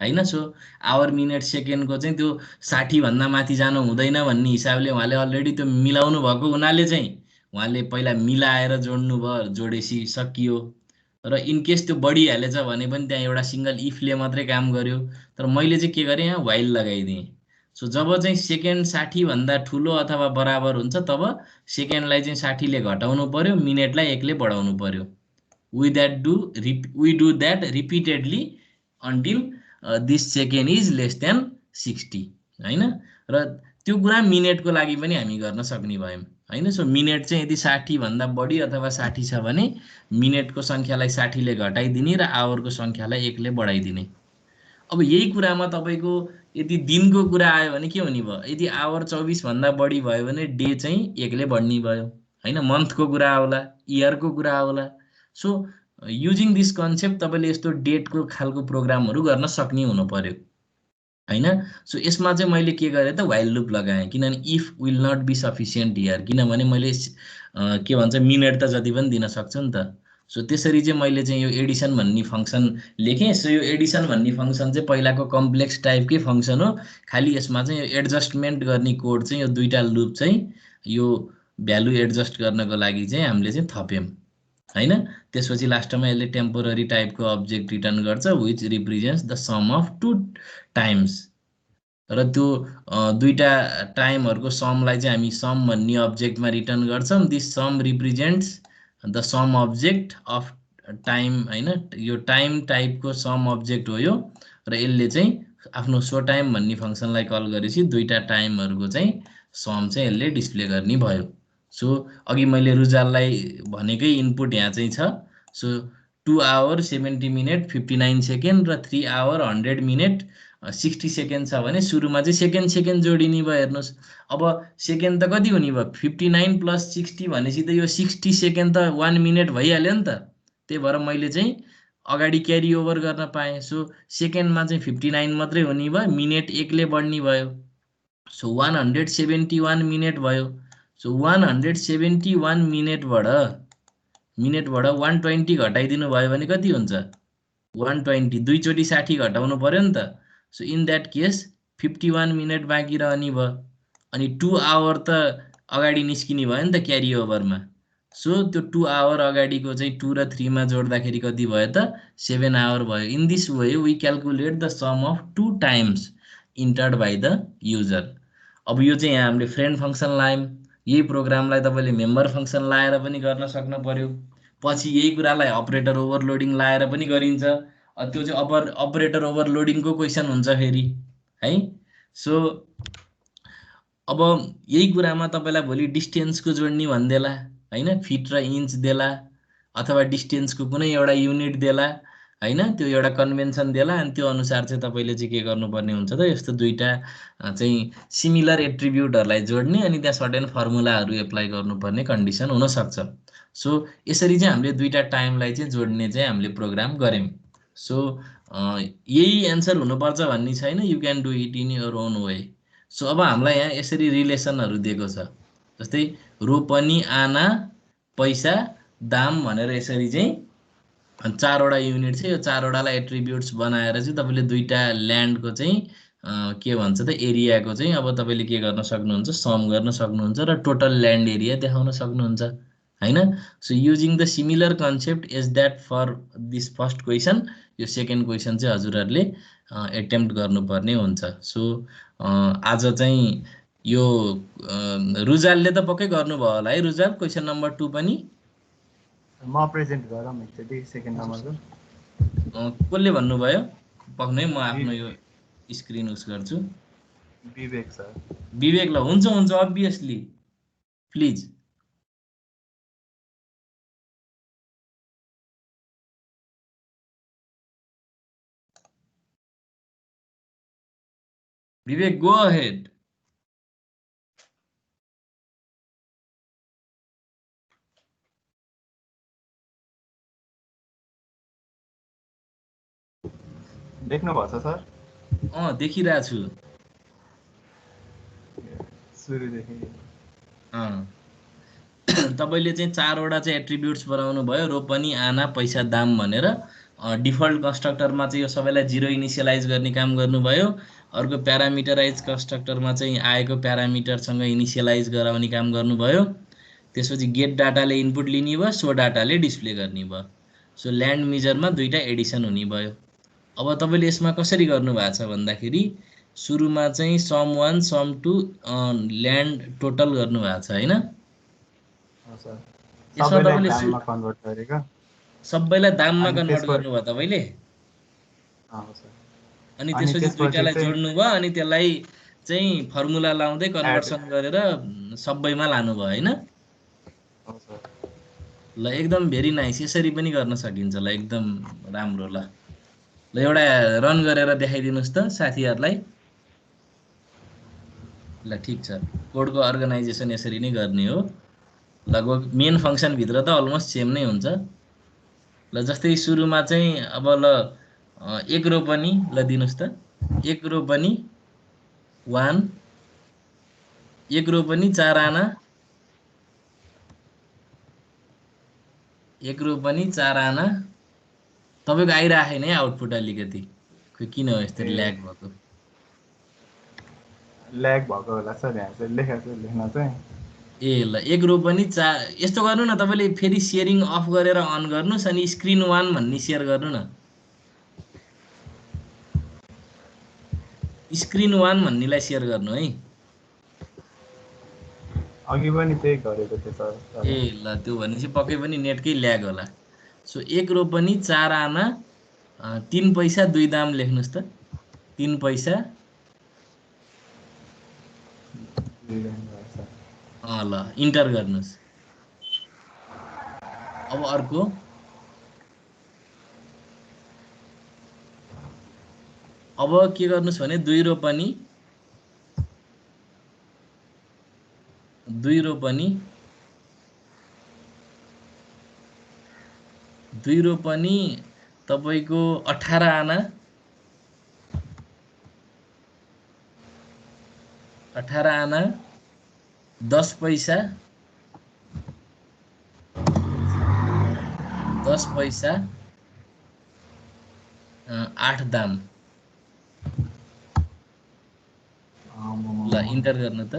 होइन। सो आवर, मिनेट, सेकेन्डको चाहिँ त्यो 60भन्दा माथि जानु हुँदैन भन्ने हिसाबले उहाँले अलरेडी त्यो मिलाउनु भएको हुनाले चाहिँ उहाँले पहिला मिलाएर जोड्नु भयो, जोडेपछि सकियो। र इनकेस त्यो बढिहालेछ भने पनि त्यहाँ एउटा सिङ्गल इफले मात्रै काम गर्यो। तर मैले चाहिँ के गरेँ, यहाँ वाइल लगाइदिएँ। सो जब चाहिँ सेकेन्ड 60भन्दा ठुलो अथवा बराबर हुन्छ, तब सेकेन्डलाई चाहिँ 60ले घटाउनु पर्यो, मिनेटलाई 1ले बढाउनु पर्यो। We do that repeatedly until this second is less than 60 होइन। र त्यो कुरा मिनेटको लागि पनि हामी गर्न सक्ने भयौँ होइन। सो मिनेट चाहिँ यदि 60भन्दा बढी अथवा 60 छ भने मिनेटको सङ्ख्यालाई 60ले घटाइदिने र आवरको सङ्ख्यालाई 1ले बढाइदिने। अब यही कुरामा तपाईँको यदि दिनको कुरा आयो भने के हुने भयो, यदि आवर 24भन्दा बढी भयो भने डे चाहिँ 1ले बढ्ने भयो होइन। मन्थको कुरा आउला, इयरको कुरा आउला। सो युजिङ दिस कन्सेप्ट तपाईँले यस्तो डेटको खालको प्रोग्रामहरू गर्न सक्ने हुनु पर्यो होइन। सो यसमा चाहिँ मैले के गरेँ त, वाइल लुप लगाएँ, किनभने if will not be sufficient here, किनभने मैले के भन्छ मिनेट त जति पनि दिन सक्छु नि त। सो त्यसरी चाहिँ मैले चाहिँ यो एडिसन भन्ने फङ्सन लेखेँ। सो यो एडिसन भन्ने फङ्सन चाहिँ पहिलाको कम्प्लेक्स टाइपकै फङ्सन हो, खालि यसमा चाहिँ यो एडजस्टमेन्ट गर्ने कोड चाहिँ यो 2टा लुप चाहिँ यो भ्यालु एडजस्ट गर्नको लागि चाहिँ हामीले चाहिँ थप्यौँ होइन। त्यसपछि लास्टमा यसले टेम्पोररी टाइपको अब्जेक्ट रिटर्न गर्छ which represents the sum of 2 times. र त्यो 2टा टाइमहरूको समलाई चाहिँ हामी सम भन्ने अब्जेक्टमा रिटर्न गर्छौँ। This sum represents the sum object of time होइन। यो टाइम टाइपको सम अब्जेक्ट हो यो, र यसले चाहिँ आफ्नो सो टाइम भन्ने फङ्सनलाई कल गरेपछि 2टा टाइमहरूको चाहिँ सम चाहिँ यसले डिस्प्ले गर्ने भयो। सो अघि मैले रुजाललाई भनेकै इनपुट यहाँ चाहिँ छ। सो 2 आवर 70 मिनट 59 सेकेन्ड र 3 आवर 100 मिनट 60 सेकेन्ड छ भने सुरुमा चाहिँ सेकेन्ड जोडिने भयो। हेर्नुहोस् अब सेकेन्ड त कति हुने भयो 59 + 60 भनेपछि त यो 60 सेकेन्ड त 1 मिनट भइहाल्यो नि त। त्यही भएर मैले चाहिँ अगाडि क्यारी ओभर गर्न पाएँ। सो सेकेन्डमा चाहिँ 59 मात्रै हुने भयो, मिनट 1 ले बढ्ने भयो। सो 171 मिनट भयो। सो 171 मिनटबाट 120 घटाइदिनु भयो भने कति हुन्छ 120, दुईचोटि 60 घटाउनु पर्यो नि त। So in that case 51 minute बाँकी रहने भयो। अनि 2 आवर त अगाडि निस्किने भयो नि त क्यारी ओभरमा। सो त्यो 2 आवर अगाडिको चाहिँ 2 र 3 मा जोड्दाखेरि कति भयो त 7 आवर भयो। In this way we calculate the sum of 2 times entered by the user. अब यो चाहिँ यहाँ हामीले फ्रेन्ड फङ्सन लायौँ। यही प्रोग्रामलाई तपाईँले मेम्बर फङ्सन लाएर पनि गर्न सक्नु पर्यो। पछि यही कुरालाई अपरेटर ओभरलोडिङ लाएर पनि गरिन्छ। त्यो चाहिँ अपरेटर ओभरलोडिङको क्वेसन हुन्छ फेरि है। सो अब यही कुरामा तपाईँलाई भोलि डिस्टेन्सको जोड्ने भनिदेला हैन, फिट र इन्च देला अथवा डिस्टेन्सको कुनै एउटा युनिट देला हैन, त्यो एउटा कन्भेन्सन देला। अनि त्यो अनुसार चाहिँ तपाईँले चाहिँ के गर्नुपर्ने हुन्छ त यस्तो दुईटा चाहिँ सिमिलर एट्रिब्युटहरूलाई जोड्ने अनि त्यहाँ सर्टेन फर्मुलाहरू एप्लाई गर्नुपर्ने कन्डिसन हुनसक्छ। सो यसरी चाहिँ हामीले दुईटा टाइमलाई चाहिँ जोड्ने चाहिँ हामीले प्रोग्राम गऱ्यौँ। सो यही एन्सर हुनुपर्छ भन्ने छैन, you can do it in your own way. So अब हामीलाई यहाँ यसरी रिलेसनहरू दिएको छ, जस्तै रोपनी, आना, पैसा, दाम भनेर यसरी चाहिँ 4वटा युनिट छ। यो 4वटालाई एट्रिब्युट्स बनाएर चाहिँ तपाईँले दुईटा ल्यान्डको चाहिँ के भन्छ त एरियाको चाहिँ अब तपाईँले के गर्न सक्नुहुन्छ सम गर्न सक्नुहुन्छ र टोटल ल्यान्ड एरिया देखाउन सक्नुहुन्छ हैन। So using the similar concept as that for this first question, यो सेकेन्ड क्वेसन चाहिँ हजुरहरूले एटेम्प्ट गर्नुपर्ने हुन्छ। सो आज चाहिँ यो रुजालले त पक्कै गर्नुभयो होला है रुजाल, क्वेसन नम्बर 2 पनि म प्रेजेन्ट गरौँ एकचोटि सेकेन्ड नम्बरको। कसले भन्नुभयो पक्नै, म आफ्नो यो स्क्रिन उस गर्छु। विवेक सर। विवेक ल हुन्छ obviously please. Vivek go ahead. देख्नु भएको छ सर? देखिरहेको छु सुरुदेखि। तपाईँले चाहिँ 4वटा चाहिँ एट्रिब्युट्स बनाउनु भयो, रोपनी, आना, पैसा, दाम भनेर। डिफल्ट कन्स्ट्रक्टरमा चाहिँ यो सबैलाई 0 इनिसियलाइज गर्ने काम गर्नुभयो। अर्को प्यारामिटराइज कन्स्ट्रक्टरमा चाहिँ आएको प्यारामिटरसँग इनिसियलाइज गराउने काम गर्नुभयो। त्यसपछि गेट डाटाले इनपुट लिने भयो, सो डाटाले डिस्प्ले गर्ने भयो। सो ल्यान्ड मेजरमा दुईटा एडिसन हुने भयो। अब तपाईँले यसमा कसरी गर्नुभएको छ भन्दाखेरि सुरुमा चाहिँ सम 1 सम 2 ल्यान्ड टोटल गर्नुभएको छ हैन। सबैलाई दाममा कन्भर्ट गर्नुभयो तपाईँले। अनि त्यसपछि दुईटालाई जोड्नु भयो अनि त्यसलाई चाहिँ फर्मुला लाउँदै कन्भर्सन गरेर सबैमा लानुभयो हैन। ल एकदम भेरी नाइस, यसरी पनि गर्न सकिन्छ। ल एकदम राम्रो। ल एउटा रन गरेर देखाइदिनुहोस् त साथीहरूलाई। ल ठिक छ, कोडको अर्गनाइजेसन यसरी नै गर्ने हो। लगभग मेन फङ्सनभित्र त अलमोस्ट सेम नै हुन्छ। ल जस्तै सुरुमा चाहिँ अब ल 1 रोपनी ल दिनुहोस् त। 1 रोपनी 1, 1 रोपनी 4 आना, 1 रोपनी 4 आना। तपाईँको आइराखेन है आउटपुट अलिकति, खोइ किन हो यस्तो ल्याग भएको। ल्याग भएको होला सर, यहाँ चाहिँ लेख्न चाहिँ। ए ल 1 रोपनी 4, यस्तो गर्नु न तपाईँले फेरि सेयरिङ अफ गरेर अन गर्नुहोस् अनि स्क्रिन 1 भन्ने सेयर गर्नु न। स्क्रिन 1 भन्नेलाई सेयर गर्नु है। अघि पनि त्यही गरेको थिएँ सर। ए ल त्यो भनेपछि पक्कै पनि नेटकै ल्याग होला। सो 1 रोपनी 4 आना 3 पैसा 2 दाम लेख्नुहोस् त। 3 पैसा ल इन्टर गर्नुहोस्। अब अर्को अब के गर्नुस् भने 2 रोपनी 2 रोपनी 2 रोपनी तपाईको 18 आना 18 आना 10 पैसा 10 पैसा 8 दाम ल इन्टर गर्नु त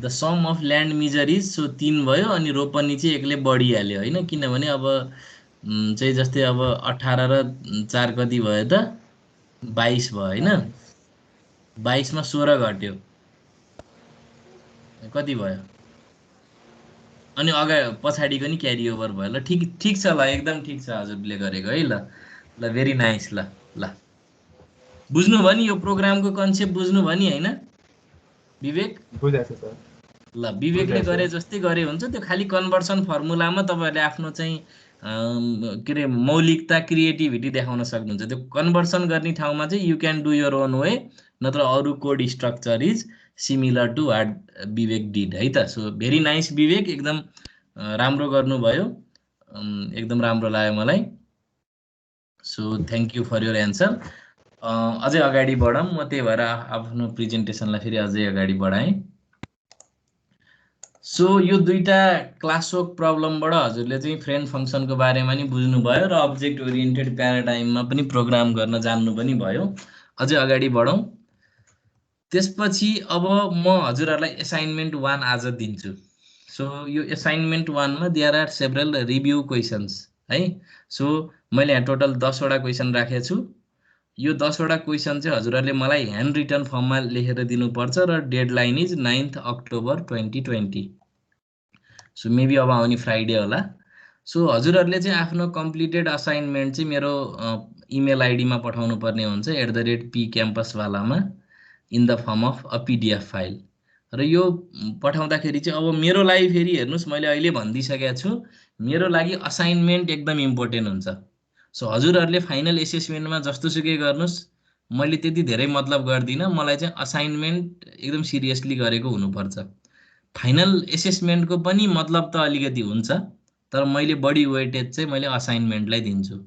the sum of land measures so 3 भयो अनि रोपनी चाहिँ एक्लै बढिहाल्यो हैन किनभने अब चाहिँ जस्तै अब 18 र 4 कति भयो त 22 भयो हैन 22 मा 16 घट्यो कति भयो अनि पछाडिको नि क्यारी ओभर भयो ल ठीक छ ल एकदम ठीक छ हजुरले गरेको है ल भेरी नाइस ल बुझ्नु भयो नि यो प्रोग्रामको कन्सेप्ट बुझ्नु भयो नि हैन विवेक बुझाएको छ सर ल विवेकले गरे जस्तै गरे हुन्छ त्यो खाली कन्भर्सन फर्मुलामा तपाईहरुले आफ्नो चाहिँ के रे मौलिकता क्रिएटिभिटी देखाउन सक्नुहुन्छ त्यो कन्भर्सन गर्ने ठाउँमा चाहिँ you can do your own way नत्र अरु code structure is similar to what Vivek did है त सो भेरी नाइस विवेक एकदम राम्रो गर्नुभयो एकदम राम्रो लाग्यो मलाई so thank you for your answer अझै अगाडि बढौं म त्यही भएर आफ्नो प्रेजेन्टेसनलाई फेरि अझै अगाडि बढाएँ सो यो दुईटा क्लासवर्क प्रब्लमबाट हजुरले चाहिँ फ्रेन्ड फंक्सनको बारेमा नि बुझ्नुभयो र अब्जेक्ट ओरिएन्टेड प्याराडाइममा पनि प्रोग्राम गर्न जान्नु पनि भयो अझै अगाडि बढौं त्यसपछि अब म हजुरहरुलाई असाइनमेन्ट 1 आज दिन्छु सो यो असाइनमेन्ट 1 मा there are several review questions है सो मैले यहाँ टोटल 10 वटा क्वेशन राखेको छु यो 10 वटा क्वेशन चाहिँ हजुरहरुले मलाई ह्यान्ड रिटन फर्ममा लेखेर दिनुपर्छ र deadline is 9th October 2020 so maybe अब आउने फ्राइडे होला सो हजुरहरुले चाहिँ आफ्नो कम्प्लिटेड असाइनमेन्ट चाहिँ मेरो इमेल आईडी मा पठाउनु पर्ने हुन्छ @pcampus वालामा in the form of a PDF file र यो पठाउँदाखेरि चाहिँ अब मेरो लागि फेरि हेर्नुस् मैले अहिले भन्दिसकेको छु मेरो लागि असाइनमेन्ट एकदम इम्पोर्टेन्ट हुन्छ सो हजुरहरुले फाइनल एसेसमेन्टमा जस्तोसुकै गर्नुस् मैले त्यति धेरै मतलब गर्दिन मलाई चाहिँ असाइनमेन्ट एकदम सिरियसली गरेको हुनुपर्छ फाइनल एसेसमेन्टको पनि मतलब त अलिकति हुन्छ तर मैले बढी वेटेज चाहिँ मैले असाइनमेन्टलाई दिन्छु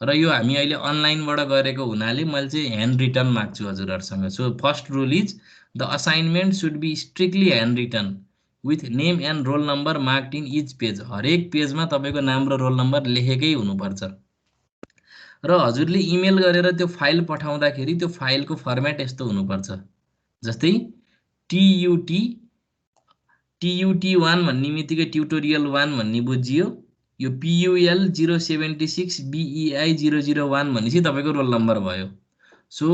र यो हामी अहिले अनलाइनबाट गरेको हुनाले मैले चाहिँ ह्यान्ड रिटन माग्छु हजुरहरुसँग so first rule is the assignment should be strictly hand written with name and roll number marked in each page हरेक पेजमा तपाईको नाम र रोल नम्बर लेखेकै हुनुपर्छ र हजुरले इमेल गरेर त्यो फाइल पठाउँदाखेरि त्यो फाइलको फर्मेट यस्तो हुनुपर्छ जस्तै TUT1 भन्ने बित्तिकै ट्युटोरियल 1 भन्ने बुझियो यो PUL 076 BEI 001 भनेपछि तपाईको रोल नम्बर भयो सो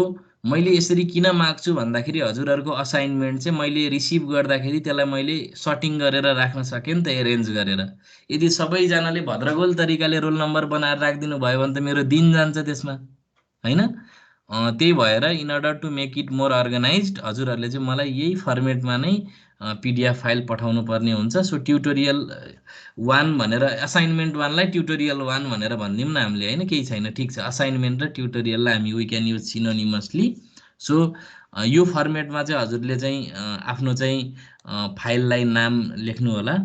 मैले यसरी किन माग्छु भन्दाखेरि हजुरहरुको असाइनमेन्ट चाहिँ मैले रिसिभ गर्दाखेरि त्यसलाई मैले सर्टिङ गरेर राख्न सके नि त एरेन्ज गरेर यदि सबैजनाले भद्रगोल तरिकाले रोल नम्बर बनाएर राख्दिनु भयो भने त मेरो दिन जान्छ त्यसमा हैन त्यही भएर in order to make it more organised हजुरहरुले चाहिँ मलाई यही फर्मेटमा नै पीडीएफ फाइल पठाउनु पर्ने हुन्छ सो ट्युटोरियल 1 भनेर असाइनमेन्ट 1 लाई ट्युटोरियल 1 भनेर भन्दिम न हामीले हैन केही छैन ठीक छ असाइनमेन्ट र ट्युटोरियललाई हामी we can use synonymously so यो फर्मेटमा चाहिँ हजुरले चाहिँ आफ्नो चाहिँ फाइललाई नाम लेख्नु होला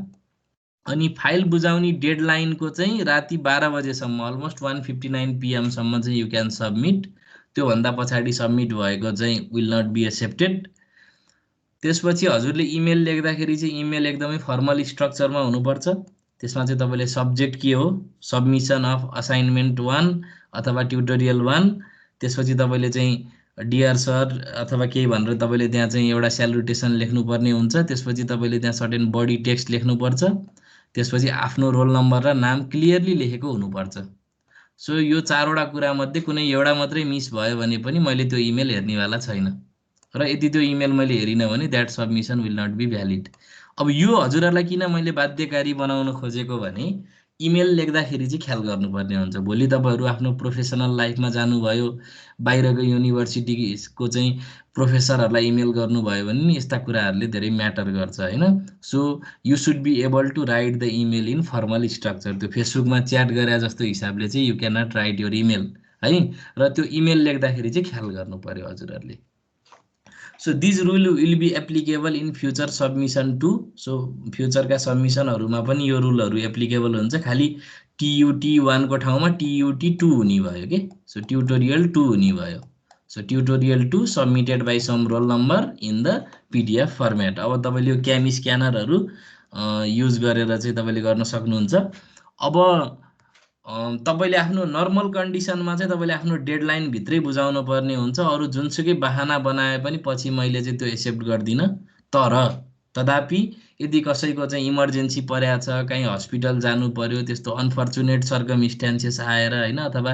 अनि फाइल बुझाउने डेडलाइनको चाहिँ राति 12 बजेसम्म अलमोस्ट 1:59 PM सम्म चाहिँ यु क्यान सबमिट त्यो भन्दा पछाडी सबमिट भएको चाहिँ विल नट बी एक्सेप्टेड त्यसपछि हजुरले इमेल लेख्दाखेरि चाहिँ इमेल एकदमै फर्मल स्ट्रक्चरमा हुनुपर्छ त्यसमा चाहिँ तपाईले सब्जेक्ट के हो सबमिसन अफ असाइनमेन्ट 1 अथवा ट्युटोरियल 1 त्यसपछि तपाईले चाहिँ डियर सर अथवा केही भनेर तपाईले त्यहाँ चाहिँ एउटा सैल्युटेसन लेख्नुपर्ने हुन्छ त्यसपछि तपाईले त्यहाँ सर्टेन बडी टेक्स्ट लेख्नुपर्छ त्यसपछि आफ्नो रोल नम्बर र नाम क्लियरली लेखेको हुनुपर्छ सो यो चारवटा कुरा मध्ये कुनै एउटा मात्रै मिस भयो भने पनि मैले त्यो इमेल हेर्नेवाला छैन र यदि त्यो इमेल मैले हेरिन भने that submission will not be valid अब यो हजुरहरुलाई किन मैले बाध्यकारी बनाउन खोजेको भने इमेल लेख्दाखेरि चाहिँ ख्याल गर्नुपर्ने हुन्छ भोलि तपाईहरु आफ्नो प्रोफेसनल लाइफमा जानुभयो बाहिरको युनिभर्सिटीको चाहिँ प्रोफेसरहरुलाई इमेल गर्नुभयो भने नि यस्ता कुराहरुले धेरै म्याटर गर्छ हैन so you should be able to write the email in formal structure त्यो फेसबुकमा च्याट गरे जस्तो हिसाबले चाहिँ you can not write your email है र त्यो इमेल लेख्दाखेरि चाहिँ ख्याल गर्नु पर्यो हजुरहरूले। So this rule will be applicable in future submission too, so फ्युचरका सबमिसनहरूमा पनि यो रुलहरू एप्लिकेबल हुन्छ, खालि TUT 1 को ठाउँमा TUT 2 हुने भयो के, सो ट्युटोरियल 2 हुने भयो। So tutorial 2 submitted by some roll number in the PDF format. अब तपाईँले यो क्याम स्क्यानरहरू युज गरेर चाहिँ तपाईँले गर्न सक्नुहुन्छ। अब तपाईँले आफ्नो नर्मल कन्डिसनमा चाहिँ तपाईँले आफ्नो डेडलाइन भित्रै बुझाउनु पर्ने हुन्छ, अरू जुनसुकै बहाना बनाए पनि पछि मैले चाहिँ त्यो एक्सेप्ट गर्दिनँ। तर तथापि यदि कसैको चाहिँ इमर्जेन्सी परेको छ, कहीँ हस्पिटल जानु पर्यो, त्यस्तो अनफर्चुनेट सर्कमस्ट्यान्सेस आएर होइन, अथवा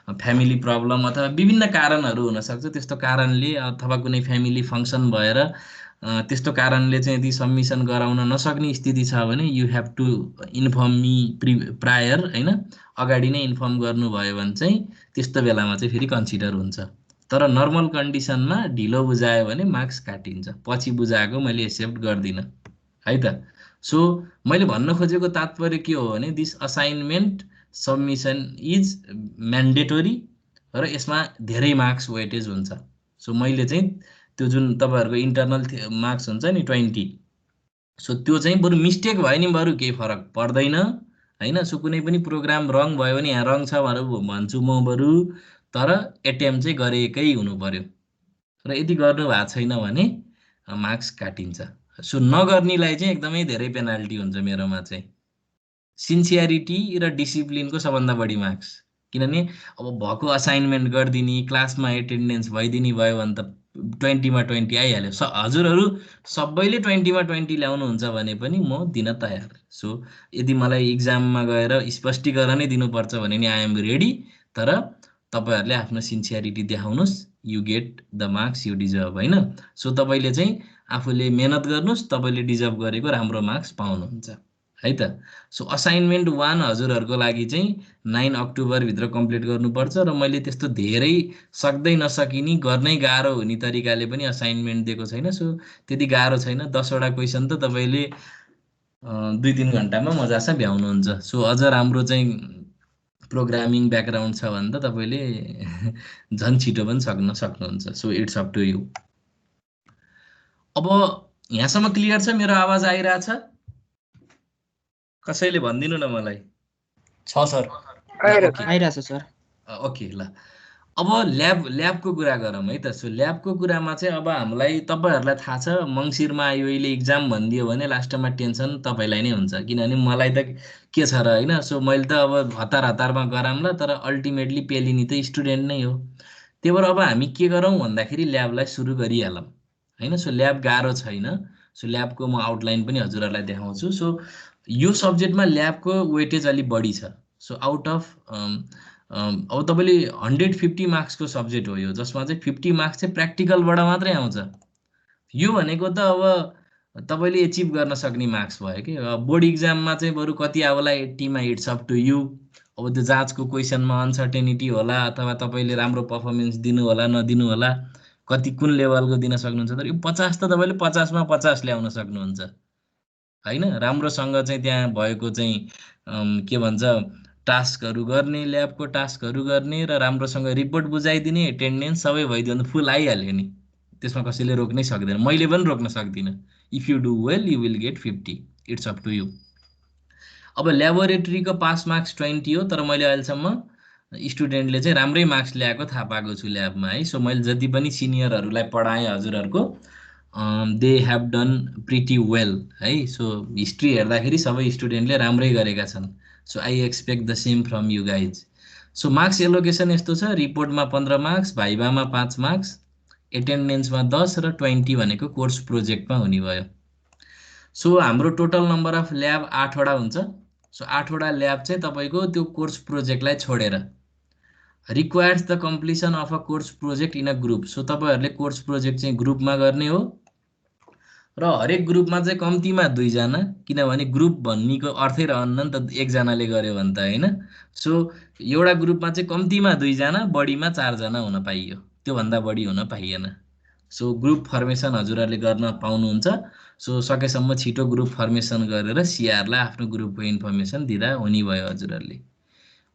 फ्यामिली प्रब्लम अथवा विभिन्न कारणहरू हुनसक्छ, त्यस्तो कारणले अथवा कुनै फ्यामिली फङ्सन भएर त्यस्तो कारणले चाहिँ यदि सबमिसन गराउन नसक्ने स्थिति छ भने you have to inform me prior, होइन, अगाडि नै इन्फर्म गर्नुभयो भने चाहिँ त्यस्तो बेलामा चाहिँ फेरि कन्सिडर हुन्छ। तर नर्मल कन्डिसनमा ढिलो बुझायो भने मार्क्स काटिन्छ, पछि बुझाएको मैले एक्सेप्ट गर्दिनँ है त। सो मैले भन्न खोजेको तात्पर्य के हो भने this assignment submission is mandatory र यसमा धेरै मार्क्स वेटेज हुन्छ। सो मैले चाहिँ त्यो जुन तपाईँहरूको इन्टरनल मार्क्स हुन्छ नि 20, सो त्यो चाहिँ बरु मिस्टेक भयो नि बरु केही फरक पर्दैन होइन। सो कुनै पनि प्रोग्राम रङ भयो भने यहाँ रङ छ भनेर भन्छु म बरु, तर एटेम्प चाहिँ गरेकै हुनु पर्यो र यदि गर्नु भएको छैन भने मार्क्स काटिन्छ। सो नगर्नेलाई चाहिँ एकदमै धेरै पेनाल्टी हुन्छ मेरोमा चाहिँ। सिन्सियरिटी र डिसिप्लिनको सबभन्दा बढी मार्क्स, किनभने अब भएको असाइनमेन्ट गरिदिने, क्लासमा एटेन्डेन्स भइदिने भयो भने त 20 मा 20 आइहाल्यो। हजुरहरू सबैले 20 मा 20 ल्याउनुहुन्छ भने पनि म दिन तयार। सो यदि मलाई इक्जाममा गएर स्पष्टीकरणै दिनुपर्छ भने नि आई एम रेडी, तर तपाईँहरूले आफ्नो सिन्सियरिटी देखाउनुहोस्, you get the marks you deserve होइन। सो तपाईँले चाहिँ आफूले मेहनत गर्नुहोस्, तपाईँले डिजर्भ गरेको राम्रो मार्क्स पाउनुहुन्छ है त। सो असाइनमेन्ट 1 हजुरहरूको लागि चाहिँ 9 अक्टोबरभित्र कम्प्लिट गर्नुपर्छ र मैले त्यस्तो धेरै सक्दै नसकिने गर्नै गाह्रो हुने तरिकाले पनि असाइनमेन्ट दिएको छैन। सो त्यति गाह्रो छैन, 10वटा क्वेसन त तपाईँले 2-3 घन्टामा मजासा भ्याउनुहुन्छ। सो अझ राम्रो चाहिँ प्रोग्रामिङ ब्याकग्राउन्ड छ भने त तपाईँले झन् छिटो पनि सक्नुहुन्छ। So it's up to you. अब यहाँसम्म क्लियर छ? मेरो आवाज आइरहेछ? कसैले भनिदिनु न मलाई। छ सर, आइरहेछ सर। ओके ल, अब ल्याबको कुरा गरौँ है त। सो ल्याबको कुरामा चाहिँ अब हामीलाई तपाईँहरूलाई थाहा छ मङ्सिरमा आयो अहिले इक्जाम भनिदियो भने लास्टमा टेन्सन तपाईँलाई नै हुन्छ, किनभने मलाई त के छ र होइन। सो मैले त अब हतारमा गराउँला, तर अल्टिमेटली पेलिनी त स्टुडेन्ट नै हो। त्यही भएर अब हामी के गरौँ भन्दाखेरि ल्याबलाई सुरु गरिहालौँ होइन। सो ल्याब गाह्रो छैन। सो ल्याबको म आउटलाइन पनि हजुरहरूलाई देखाउँछु। सो यो सब्जेक्टमा ल्याबको वेटेज अलिक बढी छ। सो आउट अफ अब तपाईँले 150 मार्क्सको सब्जेक्ट हो यो, जसमा चाहिँ 50 मार्क्स चाहिँ प्र्याक्टिकलबाट मात्रै आउँछ। यो भनेको त अब तपाईँले एचिभ गर्न सक्ने मार्क्स भयो कि। बोर्ड इक्जाममा चाहिँ बरु कति आउला 80 मा, इट्स अप टु यु। अब त्यो जाँचको क्वेसनमा अनसर्टेनिटी होला, अथवा तपाईँले राम्रो पर्फर्मेन्स दिनु होला नदिनु होला, कति कुन लेभलको दिन सक्नुहुन्छ। तर यो 50 त तपाईँले 50 मा 50 ल्याउन सक्नुहुन्छ होइन। राम्रोसँग चाहिँ त्यहाँ भएको चाहिँ के भन्छ टास्कहरू गर्ने, ल्याबको टास्कहरू गर्ने र राम्रोसँग रिपोर्ट बुझाइदिने, एटेन्डेन्स सबै भइदियो भने फुल आइहाल्यो नि, त्यसमा कसैले रोक्नै सक्दैन, मैले पनि रोक्न सक्दिनँ। If you do well you will get 50, it's up to you. अब ल्याबोरेटरीको पास मार्क्स 20 हो, तर मैले अहिलेसम्म स्टुडेन्टले चाहिँ राम्रै मार्क्स ल्याएको थाहा पाएको छु ल्याबमा है। सो मैले जति पनि सिनियरहरूलाई पढाएँ हजुरहरूको, they have done pretty well है। सो हिस्ट्री हेर्दाखेरि सबै स्टुडेन्टले राम्रै गरेका छन्। So I expect the same from you guys. So marks allocation यस्तो छ, रिपोर्टमा 15 मार्क्स, भाइभामा 5 मार्क्स, एटेन्डेन्समा 10 र 20 भनेको कोर्स प्रोजेक्टमा हुने भयो। सो हाम्रो टोटल नम्बर अफ ल्याब 8वटा हुन्छ। सो 8वटा ल्याब चाहिँ तपाईँको त्यो कोर्स प्रोजेक्टलाई छोडेर requires the completion of a course project in a group. So तपाईँहरूले कोर्स प्रोजेक्ट चाहिँ ग्रुपमा गर्ने हो र हरेक ग्रुपमा चाहिँ कम्तीमा 2 जना, किनभने ग्रुप भन्नेको अर्थै रहन्न नि त एकजनाले गर्यो भने त होइन। सो एउटा ग्रुपमा चाहिँ कम्तीमा 2 जना, बढीमा 4 जना हुन पाइयो, त्योभन्दा बढी हुन पाइएन। सो ग्रुप फर्मेसन हजुरहरूले गर्न पाउनुहुन्छ। सो सकेसम्म छिटो ग्रुप फर्मेसन गरेर सिआरलाई आफ्नो ग्रुपको इन्फर्मेसन दिँदा हुने भयो हजुरहरूले।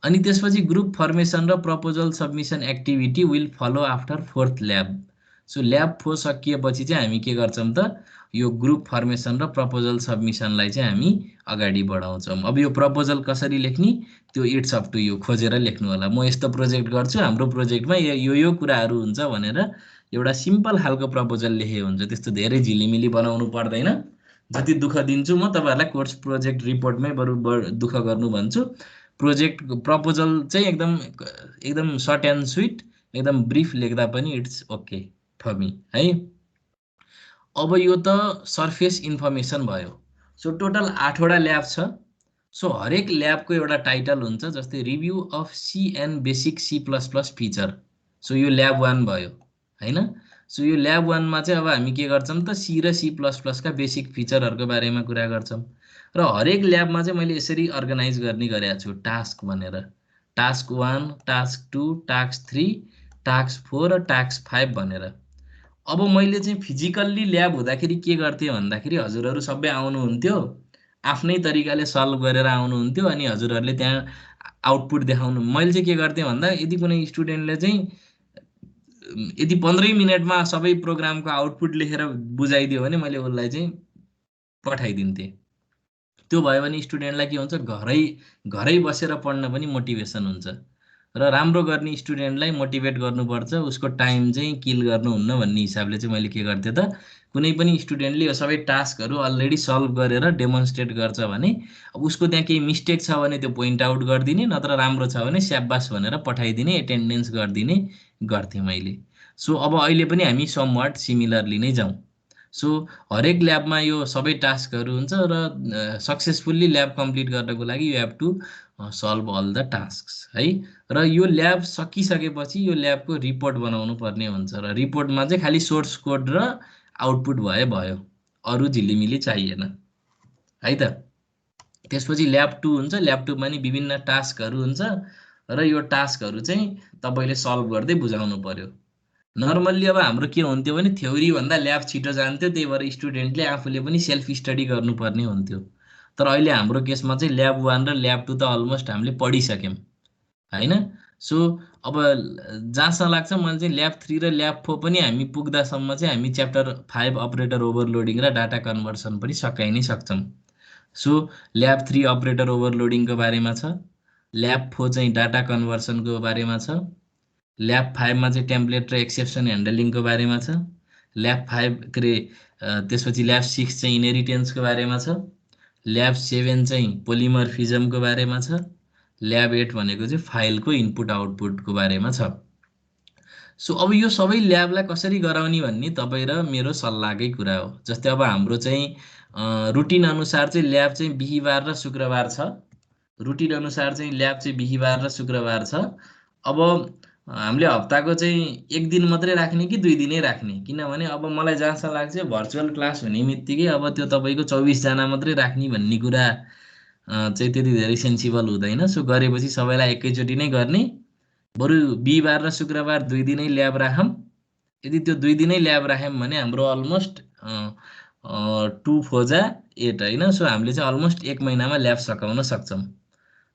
अनि त्यसपछि ग्रुप फर्मेसन र proposal submission activity will follow after 4th lab. So lab 4 सकिएपछि चाहिँ हामी के गर्छौँ त यो ग्रुप फर्मेसन र प्रपोजल सबमिसनलाई चाहिँ हामी अगाडि बढाउँछौँ। अब यो प्रपोजल कसरी लेख्ने त्यो इट्स अप टु यु, खोजेर लेख्नु होला। म यस्तो प्रोजेक्ट गर्छु, हाम्रो प्रोजेक्टमा यो कुराहरू हुन्छ भनेर एउटा सिम्पल खालको प्रपोजल लेखे हुन्छ। त्यस्तो धेरै झिलिमिली बनाउनु पर्दैन। जति दुःख दिन्छु म तपाईँहरूलाई कोर्स प्रोजेक्ट रिपोर्टमै बरु दुःख गर्नु भन्छु। प्रोजेक्ट प्रपोजल चाहिँ एकदम सर्ट एन्ड स्विट, एकदम ब्रिफ लेख्दा पनि इट्स ओके फर मी है। अब यो त सर्फेस इन्फर्मेसन भयो। सो टोटल 8वटा ल्याब छ। सो हरेक ल्याबको एउटा टाइटल हुन्छ, जस्तै review of C and basic C++ feature. So यो ल्याब 1 भयो हैन। सो यो ल्याब 1 मा चाहिँ अब हामी के गर्छौँ त C र C++ का बेसिक फिचरहरूको बारेमा कुरा गर्छौँ। र हरेक ल्याबमा चाहिँ मैले यसरी अर्गनाइज गर्ने गरेको छु टास्क भनेर। टास्क 1, टास्क 2, टास्क 3, टास्क 4 र टास्क 5 भनेर। अब मैले चाहिँ फिजिकल्ली ल्याब हुँदाखेरि के गर्थेँ भन्दाखेरि हजुरहरू सबै आउनुहुन्थ्यो, आफ्नै तरिकाले सल्भ गरेर आउनुहुन्थ्यो, अनि हजुरहरूले त्यहाँ आउटपुट देखाउनु। मैले चाहिँ के गर्थेँ भन्दा यदि कुनै स्टुडेन्टले चाहिँ यदि 15 मिनटमा सबै प्रोग्रामको आउटपुट लेखेर बुझाइदियो भने मैले उसलाई चाहिँ पठाइदिन्थेँ। त्यो भयो भने स्टुडेन्टलाई के हुन्छ, घरै बसेर पढ्न पनि मोटिभेसन हुन्छ। र राम्रो गर्ने स्टुडेन्टलाई मोटिभेट गर्नुपर्छ, उसको टाइम चाहिँ किल गर्नुहुन्न भन्ने हिसाबले चाहिँ मैले के गर्थेँ त कुनै पनि स्टुडेन्टले यो सबै टास्कहरू अलरेडी सल्भ गरेर डेमोन्स्ट्रेट गर्छ भने अब उसको त्यहाँ केही मिस्टेक छ भने त्यो पोइन्ट आउट गरिदिने, नत्र राम्रो छ भने स्याबास भनेर पठाइदिने, एटेन्डेन्स गरिदिने गर्थेँ मैले। सो अब अहिले पनि हामी समवाट सिमिलरली नै जाउँ। सो हरेक ल्याबमा यो सबै टास्कहरू हुन्छ र सक्सेसफुल्ली ल्याब कम्प्लिट गर्नको लागि you have to solve all the tasks है। र यो ल्याब सकिसकेपछि यो ल्याबको रिपोर्ट बनाउनु पर्ने हुन्छ। र रिपोर्टमा चाहिँ खालि सोर्स कोड र आउटपुट भयो, अरू झिलिमिली चाहिएन है त। त्यसपछि ल्याब 2 हुन्छ। ल्याब 2 मा नि विभिन्न टास्कहरू हुन्छ र यो टास्कहरू चाहिँ तपाईँले सल्भ गर्दै बुझाउनु पर्यो। नर्मल्ली अब हाम्रो के हुन्थ्यो भने थ्योरी भन्दा ल्याब छिटो जान्थ्यो, त्यही भएर स्टुडेन्टले आफूले पनि सेल्फ स्टडी गर्नुपर्ने हुन्थ्यो। तर अहिले हाम्रो केसमा चाहिँ ल्याब 1 र ल्याब 2 त अलमोस्ट हामीले पढिसक्यौँ हैन। सो अब जहाँसम्म लाग्छ मैले चाहिँ ल्याब 3 र ल्याब 4 पनि हामी पुग्दासम्म चाहिँ हामी च्याप्टर 5 अपरेटर ओभरलोडिङ र डाटा कन्भर्सन पनि सकाइ नै सक्छौँ। सो ल्याब 3 अपरेटर ओभरलोडिङको बारेमा छ, ल्याब 4 चाहिँ डाटा कन्भर्सनको बारेमा छ, ल्याब 5 मा चाहिँ टेम्प्लेट र एक्सेप्सन ह्यान्डलिङको बारेमा छ, ल्याब 5 त्यसपछि ल्याब 6 चाहिँ इनहेरिटेन्सको बारेमा छ, ल्याब 7 चाहिँ पोलिमर्फिजमको बारेमा छ, ल्याब 8 भनेको चाहिँ फाइलको इनपुट आउटपुटको बारेमा छ। सो अब यो सबै ल्याबलाई कसरी गराउने भन्ने तपाईँ र मेरो सल्लाहकै कुरा हो। जस्तै अब हाम्रो चाहिँ रुटिन अनुसार चाहिँ ल्याब चाहिँ बिहीबार र शुक्रबार छ। रुटिन अनुसार चाहिँ ल्याब चाहिँ बिहीबार र शुक्रबार छ। अब हामीले हप्ताको चाहिँ 1 दिन मात्रै राख्ने कि 2 दिनै राख्ने, किनभने अब मलाई जहाँसम्म लाग्छ भर्चुअल क्लास हुने बित्तिकै अब त्यो तपाईँको 24 जना मात्रै राख्ने भन्ने कुरा चाहिँ त्यति धेरै सेन्सिबल हुँदैन। सो गरेपछि सबैलाई एकैचोटि नै गर्ने, बरु बिहीबार र शुक्रबार 2 दिनै ल्याब राखौँ। यदि त्यो 2 दिनै ल्याब राख्यौँ भने हाम्रो अलमोस्ट 2 4 8 होइन। सो हामीले चाहिँ अलमोस्ट 1 महिनामा ल्याब सकाउन सक्छौँ।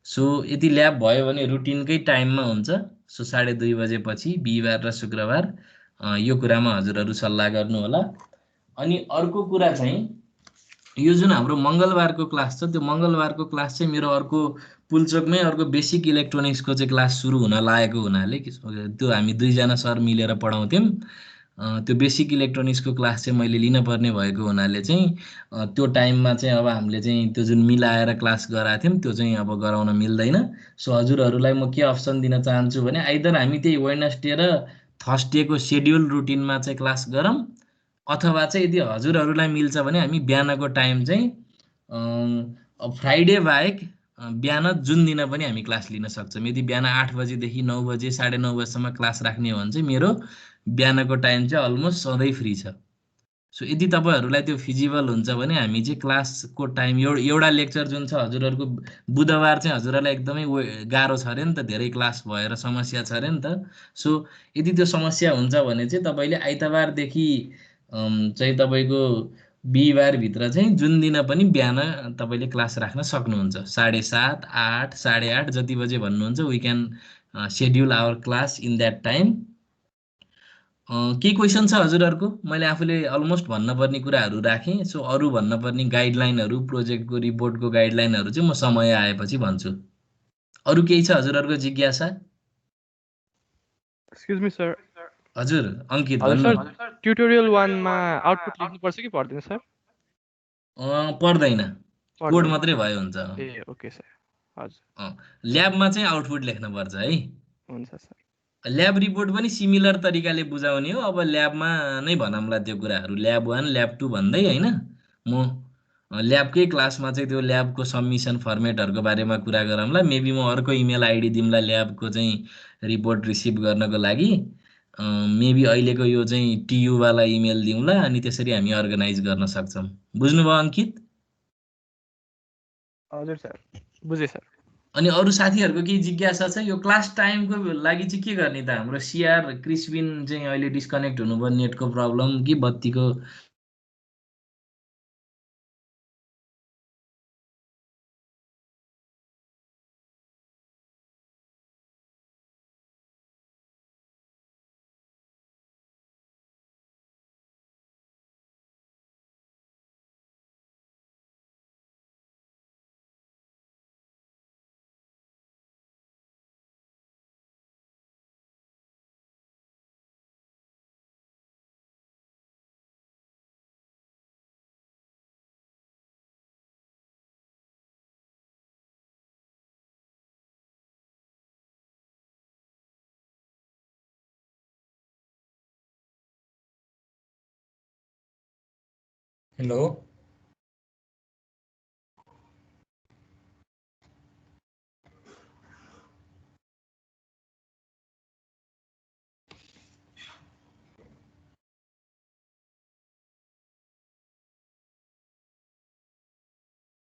सो यदि ल्याब भयो भने रुटिनकै टाइममा हुन्छ। सो 2:30 बजेपछि बिहीबार र शुक्रबार, यो कुरामा हजुरहरू सल्लाह गर्नु होला। अनि अर्को कुरा चाहिँ यो जुन हाम्रो मङ्गलबारको क्लास छ, त्यो मङ्गलबारको क्लास चाहिँ मेरो अर्को पुल्चोकमै अर्को बेसिक इलेक्ट्रोनिक्सको चाहिँ क्लास सुरु हुन लागेको हुनाले त्यो हामी 2 जना सर मिलेर पढाउँथ्यौँ। त्यो बेसिक इलेक्ट्रोनिक्सको क्लास चाहिँ मैले लिनुपर्ने भएको हुनाले चाहिँ त्यो टाइममा चाहिँ अब हामीले चाहिँ त्यो जुन मिलाएर क्लास गराएको थियौँ त्यो चाहिँ अब गराउन मिल्दैन। सो हजुरहरूलाई म के अप्सन दिन चाहन्छु भने आइदर हामी त्यही वेडनेसडे र थर्सडेको सेड्युल रुटिनमा चाहिँ क्लास गरौँ, अथवा चाहिँ यदि हजुरहरूलाई मिल्छ भने हामी बिहानको टाइम चाहिँ फ्राइडे बाहेक बिहान जुन दिन पनि हामी क्लास लिन सक्छौँ। यदि बिहान 8 बजेदेखि 9 बजे 9:30 बजेसम्म क्लास राख्ने हो भने चाहिँ मेरो बिहानको टाइम चाहिँ अलमोस्ट सधैँ फ्री छ। सो यदि तपाईँहरूलाई त्यो फिजिबल हुन्छ भने हामी चाहिँ क्लासको टाइम एउटा लेक्चर जुन छ हजुरहरूको बुधबार चाहिँ हजुरहरूलाई एकदमै गाह्रो छ अरे नि त, धेरै क्लास भएर समस्या छ अरे नि त। सो यदि त्यो समस्या हुन्छ भने चाहिँ तपाईँले आइतबारदेखि चाहिँ तपाईँको बिहिबारभित्र चाहिँ जुन दिन पनि बिहान तपाईँले क्लास राख्न सक्नुहुन्छ 7:30 8 8:30 जति बजे भन्नुहुन्छ we can schedule our class in that time. के क्वेसन छ हजुरहरूको? मैले आफूले अलमोस्ट भन्नुपर्ने कुराहरू राखेँ। सो अरू भन्नुपर्ने गाइडलाइनहरू प्रोजेक्टको रिपोर्टको गाइडलाइनहरू चाहिँ म समय आएपछि भन्छु। अरू केही छ हजुरहरूको जिज्ञासा? Excuse me sir. हजुर अङ्कित हजुर भन्नु। सर, ट्युटोरियल 1 मा आउटपुट लेख्नुपर्छ कि पर्दैन सर? पर्दैन, कोड पर्दैन। मात्रै भयो हुन्छ। ए ओके सर। हजुर ल्याबमा चाहिँ आउटपुट लेख्नुपर्छ है। हुन्छ सर। ल्याब रिपोर्ट पनि सिमिलर तरिकाले बुझाउने हो। अब ल्याबमा नै भनौँला त्यो कुराहरू, ल्याब 1 ल्याब 2 भन्दै होइन, म ल्याबकै क्लासमा चाहिँ त्यो ल्याबको सबमिसन फर्मेटहरूको बारेमा कुरा गरौँला। मेबी म अर्को इमेल आइडी दिउँला ल्याबको चाहिँ रिपोर्ट रिसिभ गर्नको लागि। मेबी अहिलेको यो चाहिँ टियुवाला इमेल दिउँला अनि त्यसरी हामी अर्गनाइज गर्न सक्छौँ। बुझ्नुभयो अङ्कित? हजुर सर, बुझेँ सर। अनि अरू साथीहरूको केही जिज्ञासा छ? यो क्लास टाइमको लागि चाहिँ के गर्ने त? हाम्रो सिआर क्रिस्पिन चाहिँ अहिले डिस्कनेक्ट हुनुभयो, नेटको प्रब्लम कि बत्तीको? हेलो।